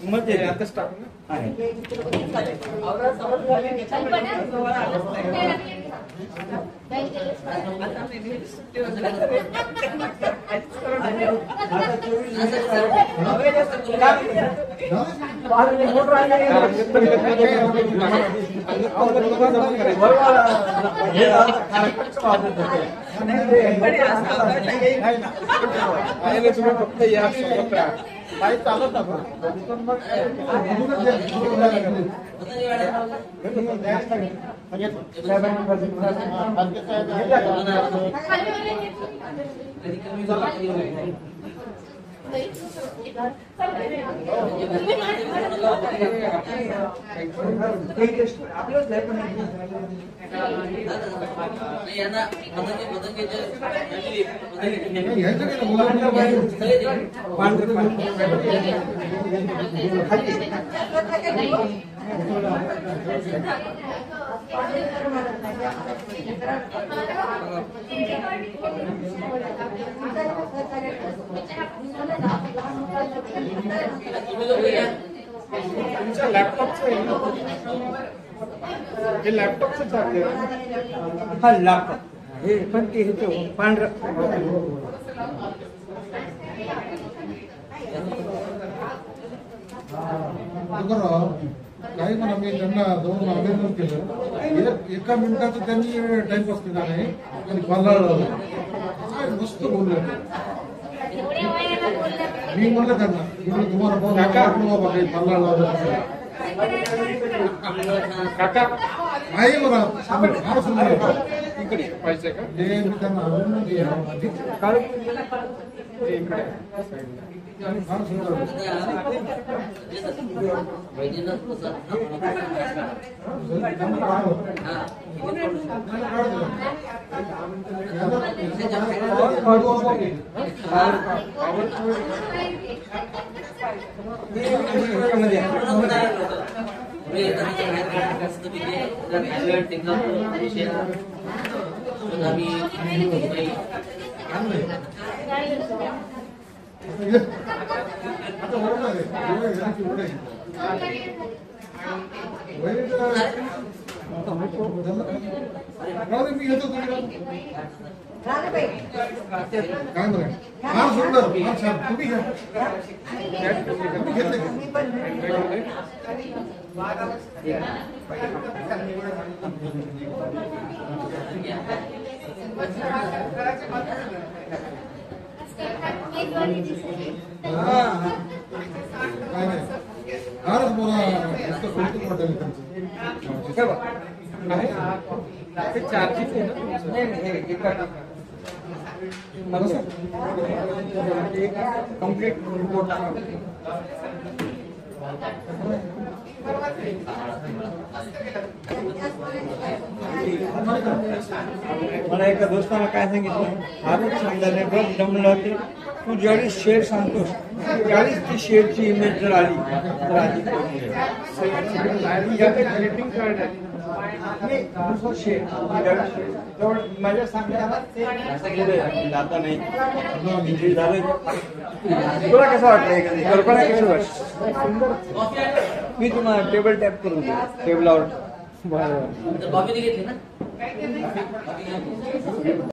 मध्ये आता स्टाफ आहे फक्त या काही चालत तुमच्या लॅपटॉपचं हे लॅपटॉपचं चार्जर हा लॅपटॉप हे पण ते हे पांढरं काही म्हणा मी त्यांना जाऊन अभिनंदन केलं एका मिनिटाचं त्यांनी टाइमपास केला नाही आणि काय मस्त बोलले मी म्हणलं त्यांना तुम्हाला बाबा काही पल्ला लावला काका आहे मला फार सुंदर इकडे पाहिजे का हे मी त्यांना अभिनंदन केलं काळ इकडे फार सुंदर मी येतो काय बरं फार सुंदर फार छान तुम्ही घेतले काय नाही फारच मला कौतुक वाटेल ते चार्जिंग कंप्लीट रिपोर्ट मला एका दोस्तानं काय सांगितलं फारच समजायला बघ जमलं ते तू ज्यावेळी शेअर सांगतोस त्यावेळीस ती शेअरची इमेज जर आली तर आधी ग्रीटिंग कार्ड आहे माझ्या सांगताना आता नाही झालं तुला कसं वाटलं एखादी कल्पना कशी वाटली मी तुम्हाला टेबल टॅप करून देऊ टेबलावर बरं